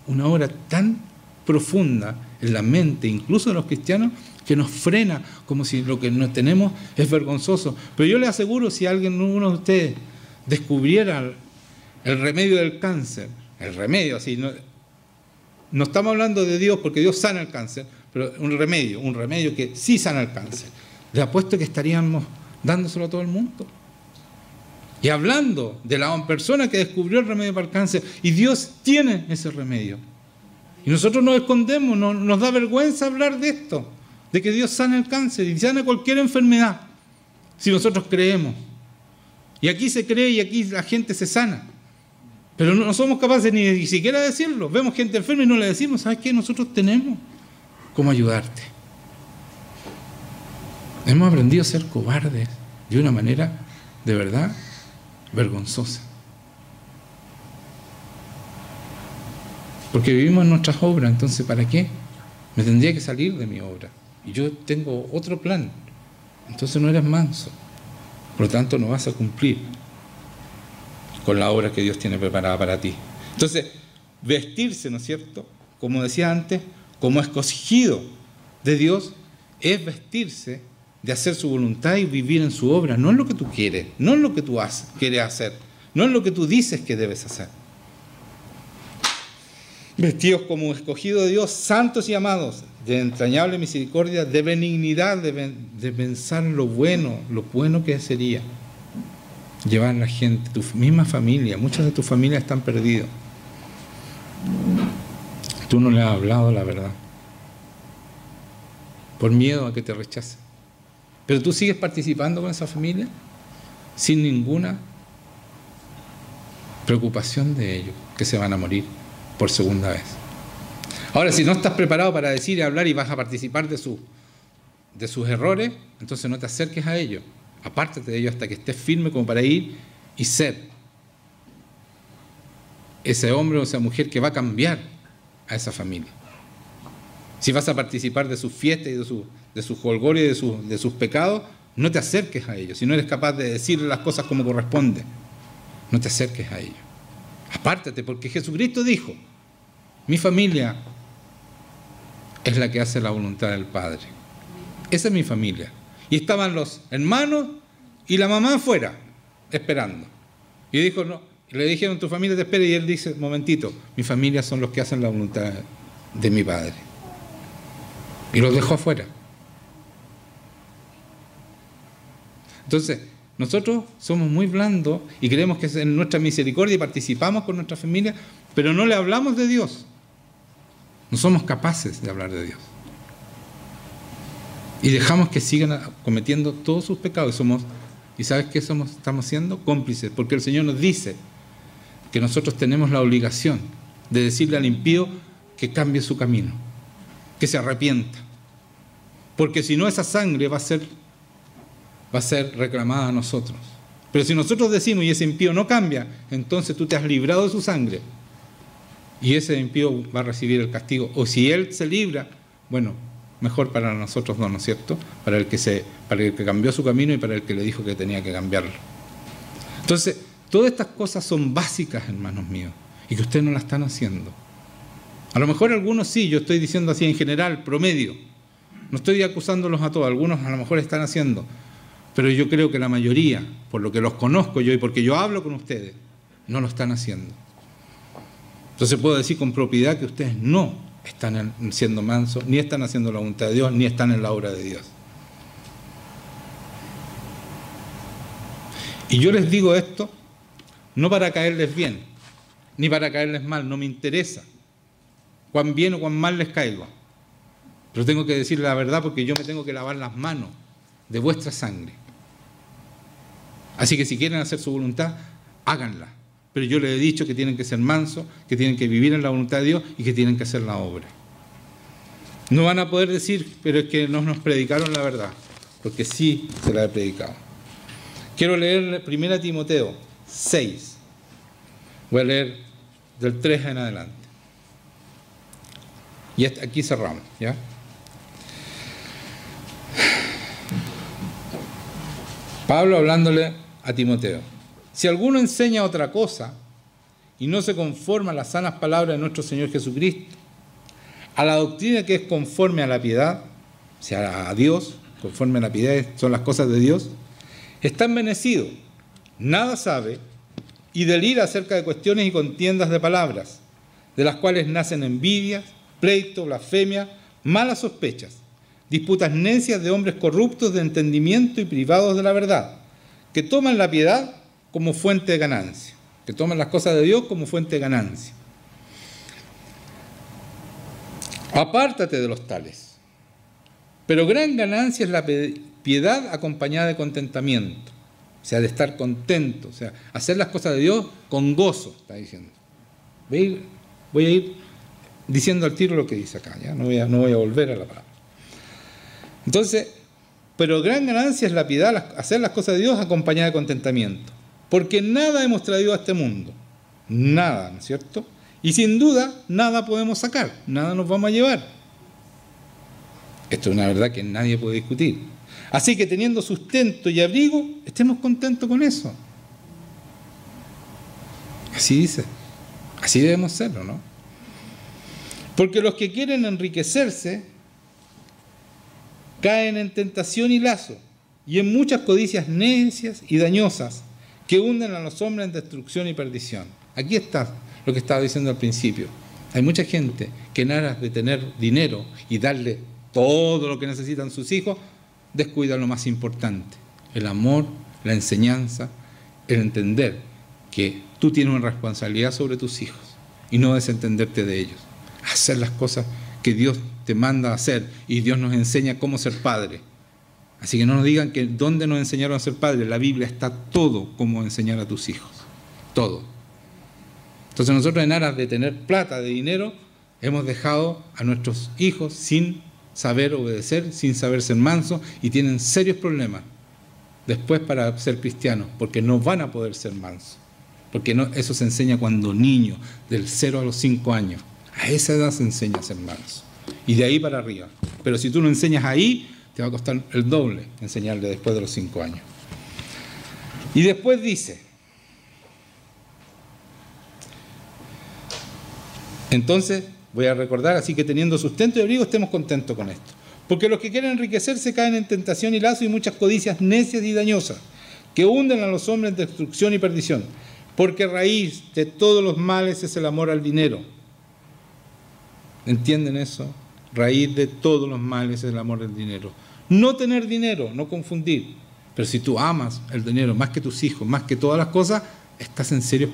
una obra tan profunda en la mente, incluso de los cristianos, que nos frena como si lo que no tenemos es vergonzoso. Pero yo les aseguro, si uno de ustedes descubriera el remedio del cáncer, el remedio, así, no estamos hablando de Dios porque Dios sana el cáncer, pero un remedio que sí sana el cáncer, les apuesto que estaríamos dándoselo a todo el mundo. Y hablando de la persona que descubrió el remedio para el cáncer, y Dios tiene ese remedio. Y nosotros nos escondemos, nos da vergüenza hablar de esto, de que Dios sana el cáncer y sana cualquier enfermedad, si nosotros creemos. Y aquí se cree y aquí la gente se sana. Pero no somos capaces ni siquiera de decirlo. Vemos gente enferma y no le decimos, ¿sabes qué? Nosotros tenemos cómo ayudarte. Hemos aprendido a ser cobardes de una manera, de verdad, vergonzosa. Porque vivimos en nuestras obras, entonces ¿para qué? Me tendría que salir de mi obra. Y yo tengo otro plan. Entonces no eres manso. Por lo tanto no vas a cumplir con la obra que Dios tiene preparada para ti. Entonces, vestirse, ¿no es cierto? Como decía antes, como escogido de Dios, es vestirse de hacer su voluntad y vivir en su obra. No es lo que tú quieres, no es lo que tú quieres hacer, no es lo que tú dices que debes hacer. Vestidos como escogidos de Dios, santos y amados, de entrañable misericordia, de benignidad, de pensar lo bueno que sería llevar a la gente, tu misma familia. Muchas de tus familias están perdidos. Tú no le has hablado la verdad, por miedo a que te rechacen. Pero tú sigues participando con esa familia sin ninguna preocupación de ellos, que se van a morir por segunda vez. Ahora, si no estás preparado para decir y hablar y vas a participar de sus errores, entonces no te acerques a ellos. Apártate de ellos hasta que estés firme como para ir y ser ese hombre o esa mujer que va a cambiar a esa familia. Si vas a participar de sus fiestas y de sus jolgorios y de sus pecados, no te acerques a ellos. Si no eres capaz de decirle las cosas como corresponde, no te acerques a ellos. Apártate, porque Jesucristo dijo, mi familia es la que hace la voluntad del Padre. Esa es mi familia. Y estaban los hermanos y la mamá afuera, esperando. Y dijo, no, le dijeron, tu familia te espera, y él dice, momentito, mi familia son los que hacen la voluntad de mi Padre. Y los dejó afuera. Entonces, nosotros somos muy blandos y creemos que es en nuestra misericordia y participamos con nuestra familia, pero no le hablamos de Dios. No somos capaces de hablar de Dios. Y dejamos que sigan cometiendo todos sus pecados. ¿Y sabes qué estamos siendo? Cómplices, porque el Señor nos dice que nosotros tenemos la obligación de decirle al impío que cambie su camino, que se arrepienta. Porque si no, esa sangre va a ser reclamada a nosotros. Pero si nosotros decimos y ese impío no cambia, entonces tú te has librado de su sangre y ese impío va a recibir el castigo. O si él se libra, bueno, mejor para nosotros dos, ¿no es cierto? Para el que cambió su camino y para el que le dijo que tenía que cambiarlo. Entonces, todas estas cosas son básicas, hermanos míos. y que ustedes no la están haciendo. A lo mejor algunos sí, yo estoy diciendo así en general, promedio. No estoy acusándolos a todos, algunos a lo mejor están haciendo, pero yo creo que la mayoría, por lo que los conozco yo y porque yo hablo con ustedes, no lo están haciendo. Entonces puedo decir con propiedad que ustedes no están siendo mansos, ni están haciendo la voluntad de Dios, ni están en la obra de Dios. Y yo les digo esto no para caerles bien, ni para caerles mal, no me interesa cuán bien o cuán mal les caigo. Pero tengo que decirles la verdad porque yo me tengo que lavar las manos de vuestra sangre. Así que si quieren hacer su voluntad, háganla. Pero yo les he dicho que tienen que ser mansos, que tienen que vivir en la voluntad de Dios y que tienen que hacer la obra. No van a poder decir, pero es que no nos predicaron la verdad, porque sí se la he predicado. Quiero leer 1 Timoteo 6. Voy a leer del 3 en adelante. Y aquí cerramos, ¿ya? Pablo hablándole a Timoteo. Si alguno enseña otra cosa y no se conforma a las sanas palabras de nuestro Señor Jesucristo, a la doctrina que es conforme a la piedad, o sea, a Dios, conforme a la piedad, son las cosas de Dios, está envenecido, nada sabe y delira acerca de cuestiones y contiendas de palabras, de las cuales nacen envidias, pleito, blasfemia, malas sospechas, disputas necias de hombres corruptos de entendimiento y privados de la verdad, que toman la piedad como fuente de ganancia, que toman las cosas de Dios como fuente de ganancia. Apártate de los tales. Pero gran ganancia es la piedad acompañada de contentamiento, o sea, de estar contento, o sea, hacer las cosas de Dios con gozo, está diciendo. Voy a ir diciendo al tiro lo que dice acá, ¿ya? No voy a volver a la palabra. Entonces, pero gran ganancia es la piedad, hacer las cosas de Dios acompañada de contentamiento, porque nada hemos traído a este mundo, nada, ¿no es cierto? Y sin duda, nada podemos sacar, nada nos vamos a llevar. Esto es una verdad que nadie puede discutir. Así que teniendo sustento y abrigo, estemos contentos con eso. Así dice, así debemos serlo, ¿no? Porque los que quieren enriquecerse caen en tentación y lazo, y en muchas codicias necias y dañosas que hunden a los hombres en destrucción y perdición. Aquí está lo que estaba diciendo al principio. Hay mucha gente que en aras de tener dinero y darle todo lo que necesitan sus hijos, descuida lo más importante, el amor, la enseñanza, el entender que tú tienes una responsabilidad sobre tus hijos y no desentenderte de ellos. Hacer las cosas que Dios te manda a hacer y Dios nos enseña cómo ser padre. Así que no nos digan que dónde nos enseñaron a ser padres. En la Biblia está todo cómo enseñar a tus hijos. Todo. Entonces nosotros en aras de tener plata, de dinero, hemos dejado a nuestros hijos sin saber obedecer, sin saber ser mansos y tienen serios problemas después para ser cristianos porque no van a poder ser mansos. Porque no, eso se enseña cuando niño, del 0 a los 5 años. A esa edad se enseña a ser manso. Y de ahí para arriba. Pero si tú lo enseñas ahí, te va a costar el doble enseñarle después de los 5 años. Y después dice, entonces, voy a recordar, así que teniendo sustento y abrigo, estemos contentos con esto. Porque los que quieren enriquecerse caen en tentación y lazo y muchas codicias necias y dañosas, que hunden a los hombres en destrucción y perdición. Porque raíz de todos los males es el amor al dinero. ¿Entienden eso? Raíz de todos los males es el amor al dinero. No tener dinero, no confundir. Pero si tú amas el dinero más que tus hijos, más que todas las cosas, estás en serios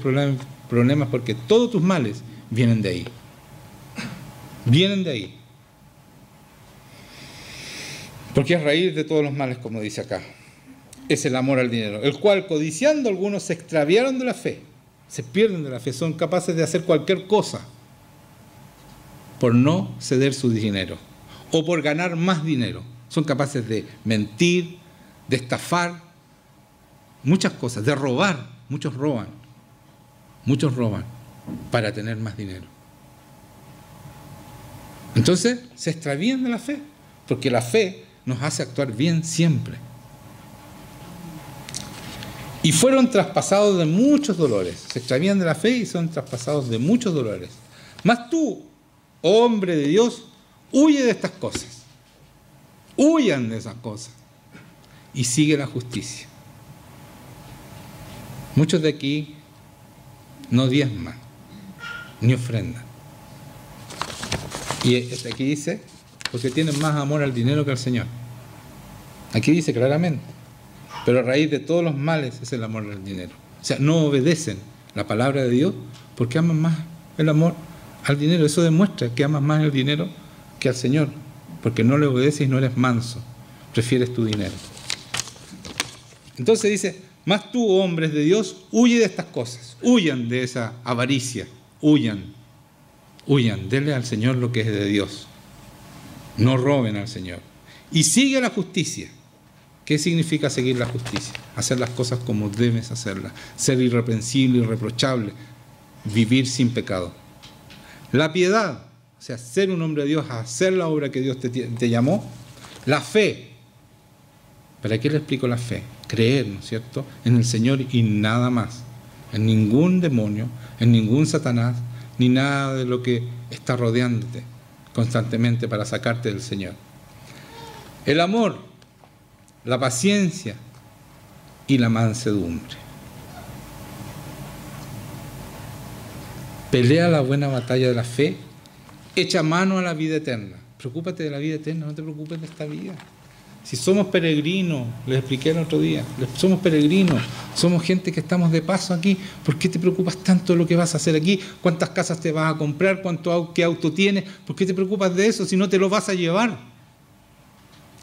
problemas porque todos tus males vienen de ahí. Vienen de ahí. Porque es raíz de todos los males, como dice acá. Es el amor al dinero, el cual codiciando algunos se extraviaron de la fe, se pierden de la fe, son capaces de hacer cualquier cosa por no ceder su dinero o por ganar más dinero. Son capaces de mentir, de estafar, muchas cosas, de robar. Muchos roban para tener más dinero. Entonces se extravían de la fe, porque la fe nos hace actuar bien siempre. Y fueron traspasados de muchos dolores. Se extravían de la fe y son traspasados de muchos dolores. Mas tú, oh hombre de Dios, huye de estas cosas. Huyan de esas cosas. Y sigue la justicia. Muchos de aquí no diezman, ni ofrendan. Y aquí dice, porque tienen más amor al dinero que al Señor. Aquí dice claramente. Pero a raíz de todos los males es el amor al dinero. O sea, no obedecen la palabra de Dios porque aman más el amor al dinero. Eso demuestra que amas más el dinero que al Señor. Porque no le obedeces y no eres manso. Prefieres tu dinero. Entonces dice, mas tú, hombres de Dios, huye de estas cosas. Huyan de esa avaricia. Huyan. Huyan. Denle al Señor lo que es de Dios. No roben al Señor. Y sigue la justicia. ¿Qué significa seguir la justicia? Hacer las cosas como debes hacerlas. Ser irreprensible, irreprochable. Vivir sin pecado. La piedad, o sea, ser un hombre de Dios, hacer la obra que Dios te llamó. La fe. ¿Para qué le explico la fe? Creer, ¿no es cierto?, en el Señor y nada más. En ningún demonio, en ningún Satanás, ni nada de lo que está rodeándote constantemente para sacarte del Señor. El amor, la paciencia y la mansedumbre. Pelea la buena batalla de la fe, echa mano a la vida eterna. Preocúpate de la vida eterna, no te preocupes de esta vida. Si somos peregrinos, les expliqué el otro día, somos peregrinos, somos gente que estamos de paso aquí, ¿por qué te preocupas tanto de lo que vas a hacer aquí? ¿Cuántas casas te vas a comprar? ¿Qué auto tienes? ¿Por qué te preocupas de eso si no te lo vas a llevar?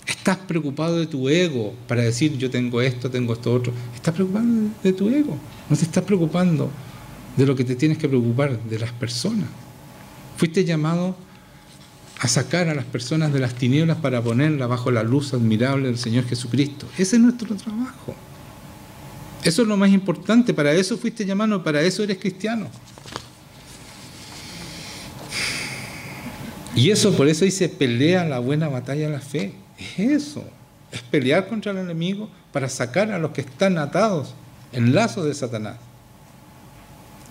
Estás preocupado de tu ego para decir yo tengo esto otro. Estás preocupado de tu ego. No te estás preocupando de lo que te tienes que preocupar, de las personas. Fuiste llamado a sacar a las personas de las tinieblas para ponerlas bajo la luz admirable del Señor Jesucristo. Ese es nuestro trabajo. Eso es lo más importante. Para eso fuiste llamado, para eso eres cristiano. Y eso, por eso dice, pelea la buena batalla de la fe. Es eso, es pelear contra el enemigo para sacar a los que están atados en lazos de Satanás.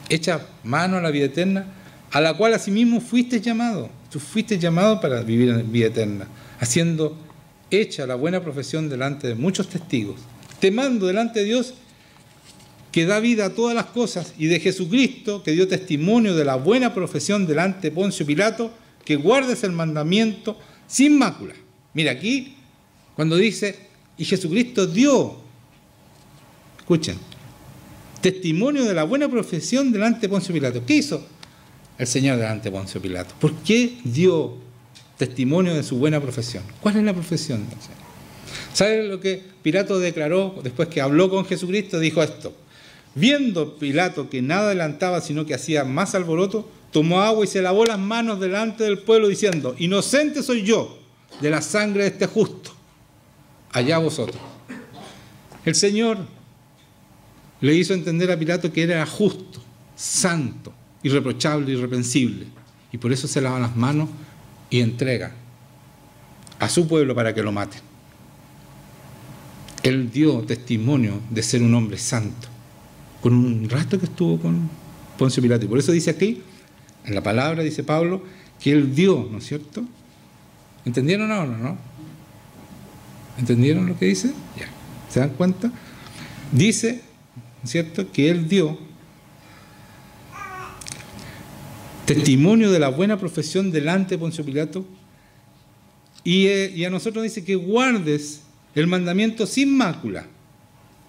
Echa mano a la vida eterna, a la cual asimismo fuiste llamado. Tú fuiste llamado para vivir en vida eterna, haciendo hecha la buena profesión delante de muchos testigos. Te mando delante de Dios, que da vida a todas las cosas, y de Jesucristo, que dio testimonio de la buena profesión delante de Poncio Pilato, que guardes el mandamiento sin mácula. Mira aquí, cuando dice, y Jesucristo dio, escuchen, testimonio de la buena profesión delante de Poncio Pilato. ¿Qué hizo el Señor delante de Poncio Pilato? ¿Por qué dio testimonio de su buena profesión? ¿Cuál es la profesión? ¿Sabe lo que Pilato declaró después que habló con Jesucristo? Dijo esto: viendo Pilato que nada adelantaba, sino que hacía más alboroto, tomó agua y se lavó las manos delante del pueblo, diciendo, inocente soy yo de la sangre de este justo, allá vosotros. El Señor le hizo entender a Pilato que era justo, santo, irreprochable, irreprensible, y por eso se lava las manos y entrega a su pueblo para que lo maten. Él dio testimonio de ser un hombre santo, con un rato que estuvo con Poncio Pilato, y por eso dice aquí, en la palabra dice Pablo, que él dio, ¿no es cierto? ¿Entendieron ahora, no? ¿Entendieron lo que dice? Ya. ¿Se dan cuenta? Dice, ¿no es cierto?, que él dio testimonio de la buena profesión delante de Poncio Pilato, y a nosotros dice que guardes el mandamiento sin mácula,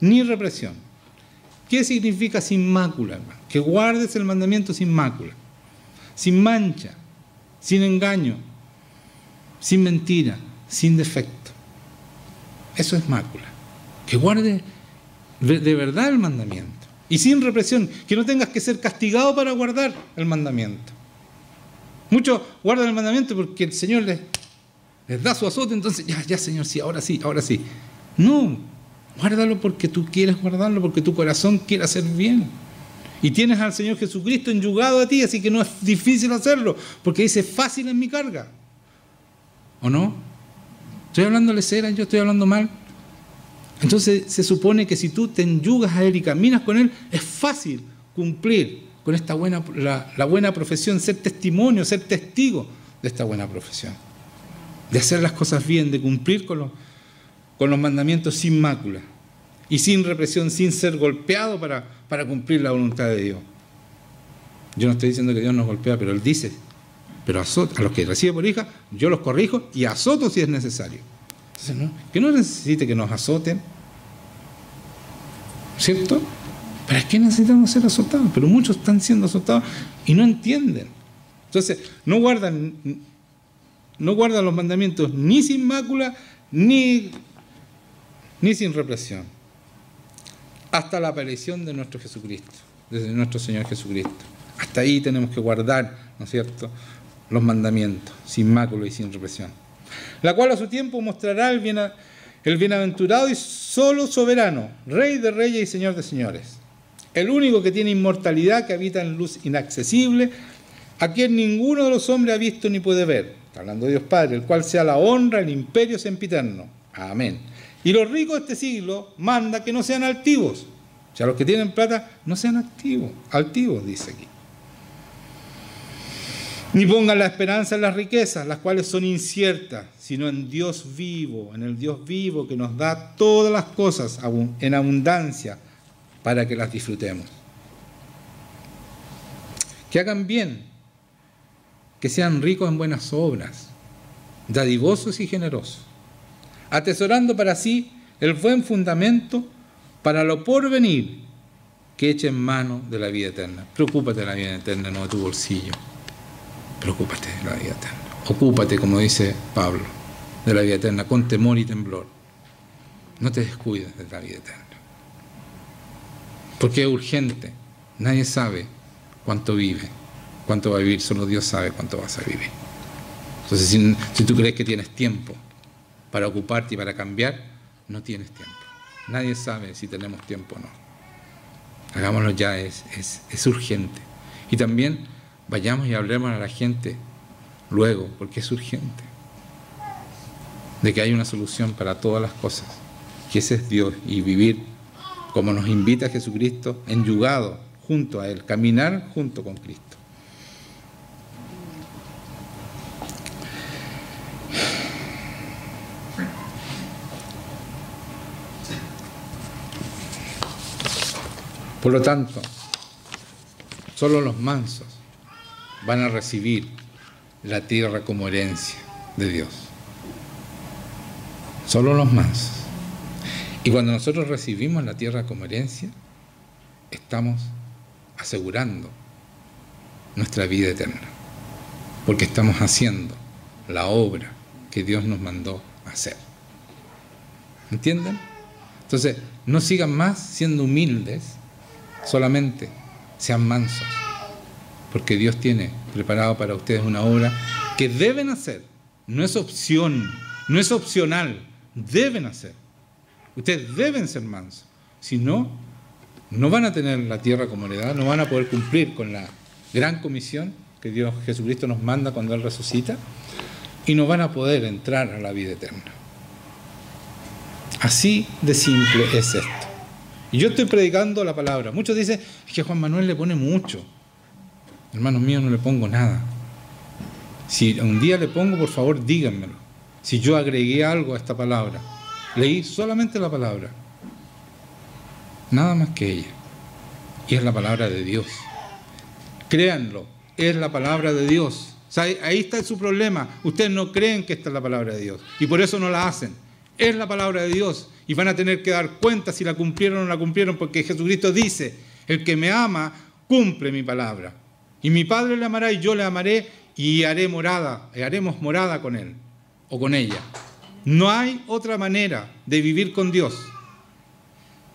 ni represión. ¿Qué significa sin mácula, hermano? Que guardes el mandamiento sin mácula, sin mancha, sin engaño, sin mentira, sin defecto. Eso es mácula. Que guarde de verdad el mandamiento. Y sin represión, que no tengas que ser castigado para guardar el mandamiento. Muchos guardan el mandamiento porque el Señor les da su azote, entonces ya Señor, sí, ahora sí, ahora sí. No, guárdalo porque tú quieres guardarlo, porque tu corazón quiere hacer bien. Y tienes al Señor Jesucristo enyugado a ti, así que no es difícil hacerlo, porque dice, fácil es mi carga. ¿O no? ¿Estoy hablando lesera? ¿Yo estoy hablando mal? Entonces se supone que si tú te enyugas a Él y caminas con Él, es fácil cumplir con esta la buena profesión, ser testimonio, ser testigo de esta buena profesión, de hacer las cosas bien, de cumplir con los mandamientos sin mácula y sin represión, sin ser golpeado para cumplir la voluntad de Dios. Yo no estoy diciendo que Dios nos golpea, pero Él dice, pero a los que recibe por hija, yo los corrijo y azoto si es necesario. Entonces, ¿no? Que no necesite que nos azoten, ¿cierto? ¿Para qué necesitamos ser azotados? Pero muchos están siendo azotados y no entienden. Entonces, no guardan los mandamientos ni sin mácula, ni sin represión. Hasta la aparición de nuestro Jesucristo, desde nuestro Señor Jesucristo. Hasta ahí tenemos que guardar, ¿no es cierto?, los mandamientos, sin mácula y sin represión. La cual a su tiempo mostrará el bienaventurado y solo soberano, Rey de reyes y Señor de señores. El único que tiene inmortalidad, que habita en luz inaccesible, a quien ninguno de los hombres ha visto ni puede ver. Está hablando de Dios Padre, el cual sea la honra, el imperio sempiterno. Amén. Y los ricos de este siglo manda que no sean altivos. O sea, los que tienen plata no sean altivos, dice aquí. Ni pongan la esperanza en las riquezas, las cuales son inciertas, sino en Dios vivo, en el Dios vivo que nos da todas las cosas en abundancia para que las disfrutemos. Que hagan bien, que sean ricos en buenas obras, dadivosos y generosos, atesorando para sí el buen fundamento para lo porvenir, que echen mano de la vida eterna. Preocúpate de la vida eterna, no de tu bolsillo. Preocúpate de la vida eterna. Ocúpate, como dice Pablo, de la vida eterna, con temor y temblor. No te descuides de la vida eterna. Porque es urgente. Nadie sabe cuánto vive, cuánto va a vivir. Solo Dios sabe cuánto vas a vivir. Entonces, si tú crees que tienes tiempo para ocuparte y para cambiar, no tienes tiempo. Nadie sabe si tenemos tiempo o no. Hagámoslo ya, es urgente. Y también vayamos y hablemos a la gente luego, porque es urgente, de que hay una solución para todas las cosas, que ese es Dios, y vivir como nos invita Jesucristo, enyugado junto a Él, caminar junto con Cristo. Por lo tanto, solo los mansos van a recibir la tierra como herencia de Dios. Solo los mansos. Y cuando nosotros recibimos la tierra como herencia, estamos asegurando nuestra vida eterna, porque estamos haciendo la obra que Dios nos mandó hacer. ¿Entienden? Entonces, no sigan más siendo humildes, solamente sean mansos, porque Dios tiene preparado para ustedes una obra que deben hacer. No es opción, no es opcional, deben hacer. Ustedes deben ser mansos. Si no, no van a tener la tierra como heredad, no van a poder cumplir con la gran comisión que Dios Jesucristo nos manda cuando Él resucita, y no van a poder entrar a la vida eterna. Así de simple es esto. Y yo estoy predicando la palabra. Muchos dicen, es que Juan Manuel le pone mucho. Hermanos míos, no le pongo nada. Si un día le pongo, por favor, díganmelo. Si yo agregué algo a esta palabra. Leí solamente la palabra. Nada más que ella. Y es la palabra de Dios. Créanlo, es la palabra de Dios. O sea, ahí está su problema. Ustedes no creen que esta es la palabra de Dios. Y por eso no la hacen. Es la palabra de Dios. Y van a tener que dar cuenta si la cumplieron o no la cumplieron, porque Jesucristo dice, el que me ama, cumple mi palabra. Y mi Padre le amará y yo le amaré y haremos morada con él o con ella. No hay otra manera de vivir con Dios.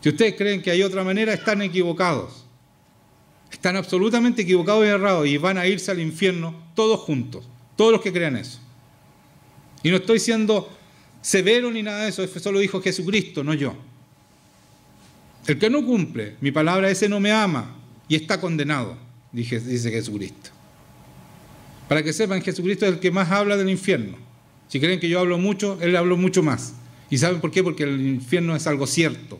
Si ustedes creen que hay otra manera, están equivocados. Están absolutamente equivocados y errados, y van a irse al infierno todos juntos, todos los que crean eso. Y no estoy siendo severo ni nada de eso, eso lo dijo Jesucristo, no yo. El que no cumple mi palabra, ese no me ama y está condenado, dice Jesucristo. Para que sepan, Jesucristo es el que más habla del infierno. Si creen que yo hablo mucho, Él habló mucho más. ¿Y saben por qué? Porque el infierno es algo cierto.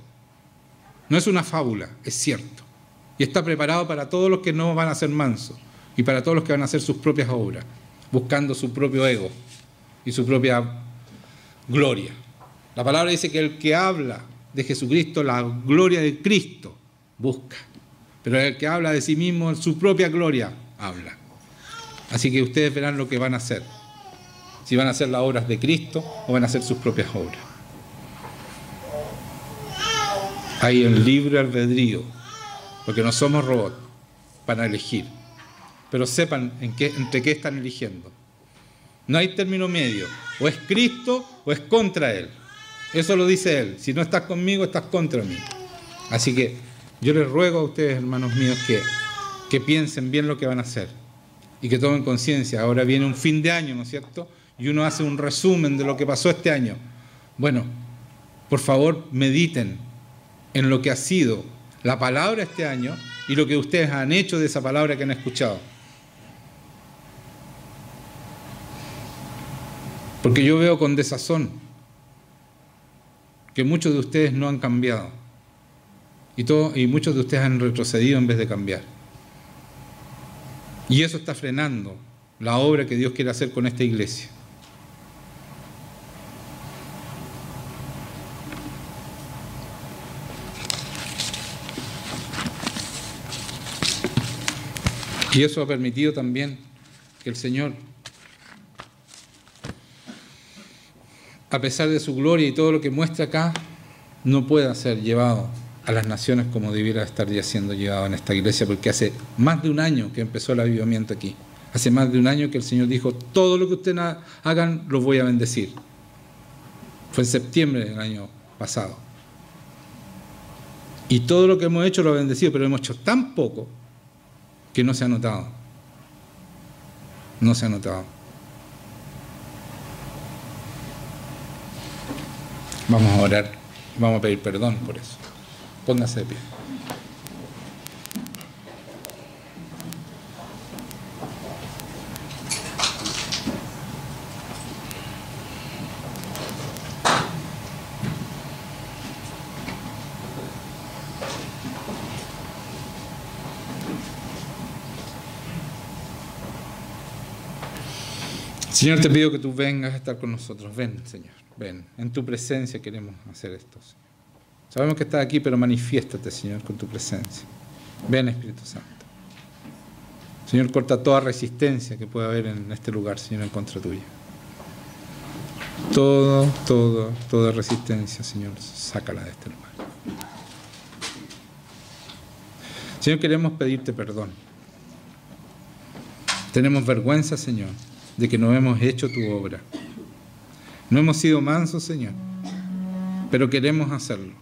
No es una fábula, es cierto. Y está preparado para todos los que no van a ser mansos y para todos los que van a hacer sus propias obras, buscando su propio ego y su propia gloria. La palabra dice que el que habla de Jesucristo, la gloria de Cristo, busca. Pero el que habla de sí mismo, su propia gloria, habla. Así que ustedes verán lo que van a hacer. Si van a hacer las obras de Cristo o van a hacer sus propias obras. Hay el libre albedrío, porque no somos robots para elegir. Pero sepan entre qué están eligiendo. No hay término medio. O es Cristo o es contra Él. Eso lo dice Él. Si no estás conmigo, estás contra mí. Así que yo les ruego a ustedes, hermanos míos, que piensen bien lo que van a hacer y que tomen conciencia. Ahora viene un fin de año, ¿no es cierto? Y uno hace un resumen de lo que pasó este año. Bueno, por favor, mediten en lo que ha sido la palabra este año y lo que ustedes han hecho de esa palabra que han escuchado. Porque yo veo con desazón que muchos de ustedes no han cambiado y muchos de ustedes han retrocedido en vez de cambiar. Y eso está frenando la obra que Dios quiere hacer con esta iglesia. Y eso ha permitido también que el Señor, a pesar de su gloria y todo lo que muestra acá, no pueda ser llevado a las naciones como debiera estar ya siendo llevado en esta iglesia, porque hace más de un año que empezó el avivamiento aquí. Hace más de un año que el Señor dijo, todo lo que ustedes hagan, los voy a bendecir. Fue en septiembre del año pasado. Y todo lo que hemos hecho lo ha bendecido, pero hemos hecho tan poco que no se ha notado. No se ha notado. Vamos a orar, vamos a pedir perdón por eso. Póngase de pie. Señor, te pido que tú vengas a estar con nosotros. Ven, Señor, ven. En tu presencia queremos hacer esto, Señor. Sabemos que estás aquí, pero manifiéstate, Señor, con tu presencia. Ven, Espíritu Santo. Señor, corta toda resistencia que pueda haber en este lugar, Señor, en contra tuya. Toda resistencia, Señor, sácala de este lugar. Señor, queremos pedirte perdón. Tenemos vergüenza, Señor, de que no hemos hecho tu obra. No hemos sido mansos, Señor, pero queremos hacerlo.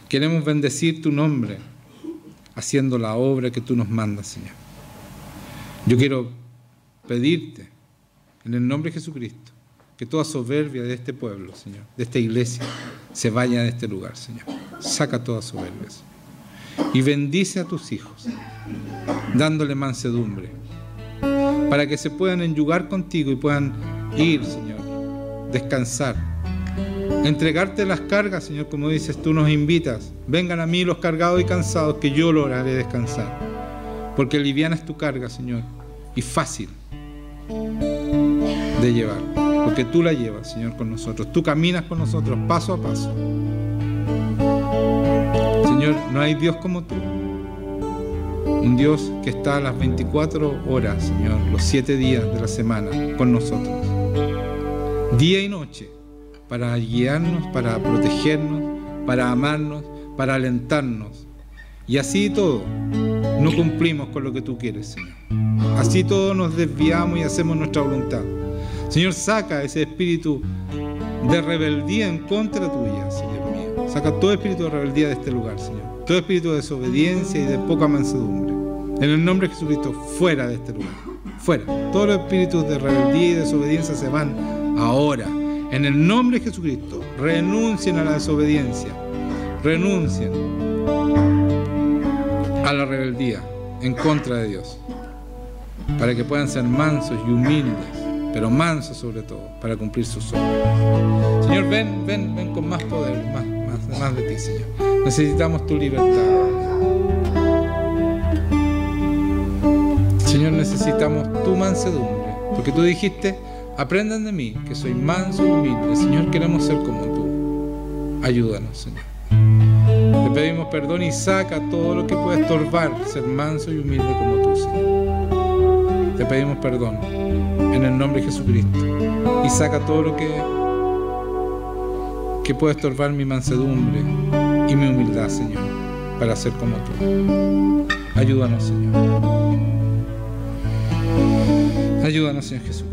Queremos bendecir tu nombre, haciendo la obra que tú nos mandas, Señor. Yo quiero pedirte, en el nombre de Jesucristo, que toda soberbia de este pueblo, Señor, de esta iglesia, se vaya de este lugar, Señor. Saca toda soberbia, Señor. Y bendice a tus hijos, dándole mansedumbre, para que se puedan enyugar contigo y puedan ir, Señor, descansar. Entregarte las cargas, Señor, como dices, tú nos invitas. Vengan a mí los cargados y cansados, que yo los haré descansar. Porque liviana es tu carga, Señor, y fácil de llevar. Porque tú la llevas, Señor, con nosotros. Tú caminas con nosotros paso a paso. Señor, no hay Dios como tú. Un Dios que está a las 24 horas, Señor, los 7 días de la semana con nosotros. Día y noche. Para guiarnos, para protegernos, para amarnos, para alentarnos. Y así todo, no cumplimos con lo que tú quieres, Señor. Así todo nos desviamos y hacemos nuestra voluntad. Señor, saca ese espíritu de rebeldía en contra tuya, Señor mío. Saca todo espíritu de rebeldía de este lugar, Señor. Todo espíritu de desobediencia y de poca mansedumbre. En el nombre de Jesucristo, fuera de este lugar. Fuera. Todos los espíritus de rebeldía y desobediencia se van ahora. En el nombre de Jesucristo, renuncien a la desobediencia, renuncien a la rebeldía en contra de Dios, para que puedan ser mansos y humildes, pero manso sobre todo, para cumplir sus obras. Señor, ven con más poder, más de ti, Señor. Necesitamos tu libertad. Señor, necesitamos tu mansedumbre, porque tú dijiste: aprendan de mí, que soy manso y humilde. Señor, queremos ser como tú. Ayúdanos, Señor. Te pedimos perdón y saca todo lo que pueda estorbar ser manso y humilde como tú, Señor. Te pedimos perdón en el nombre de Jesucristo, y saca todo lo que pueda estorbar mi mansedumbre y mi humildad, Señor, para ser como tú. Ayúdanos, Señor. Ayúdanos, Señor Jesús.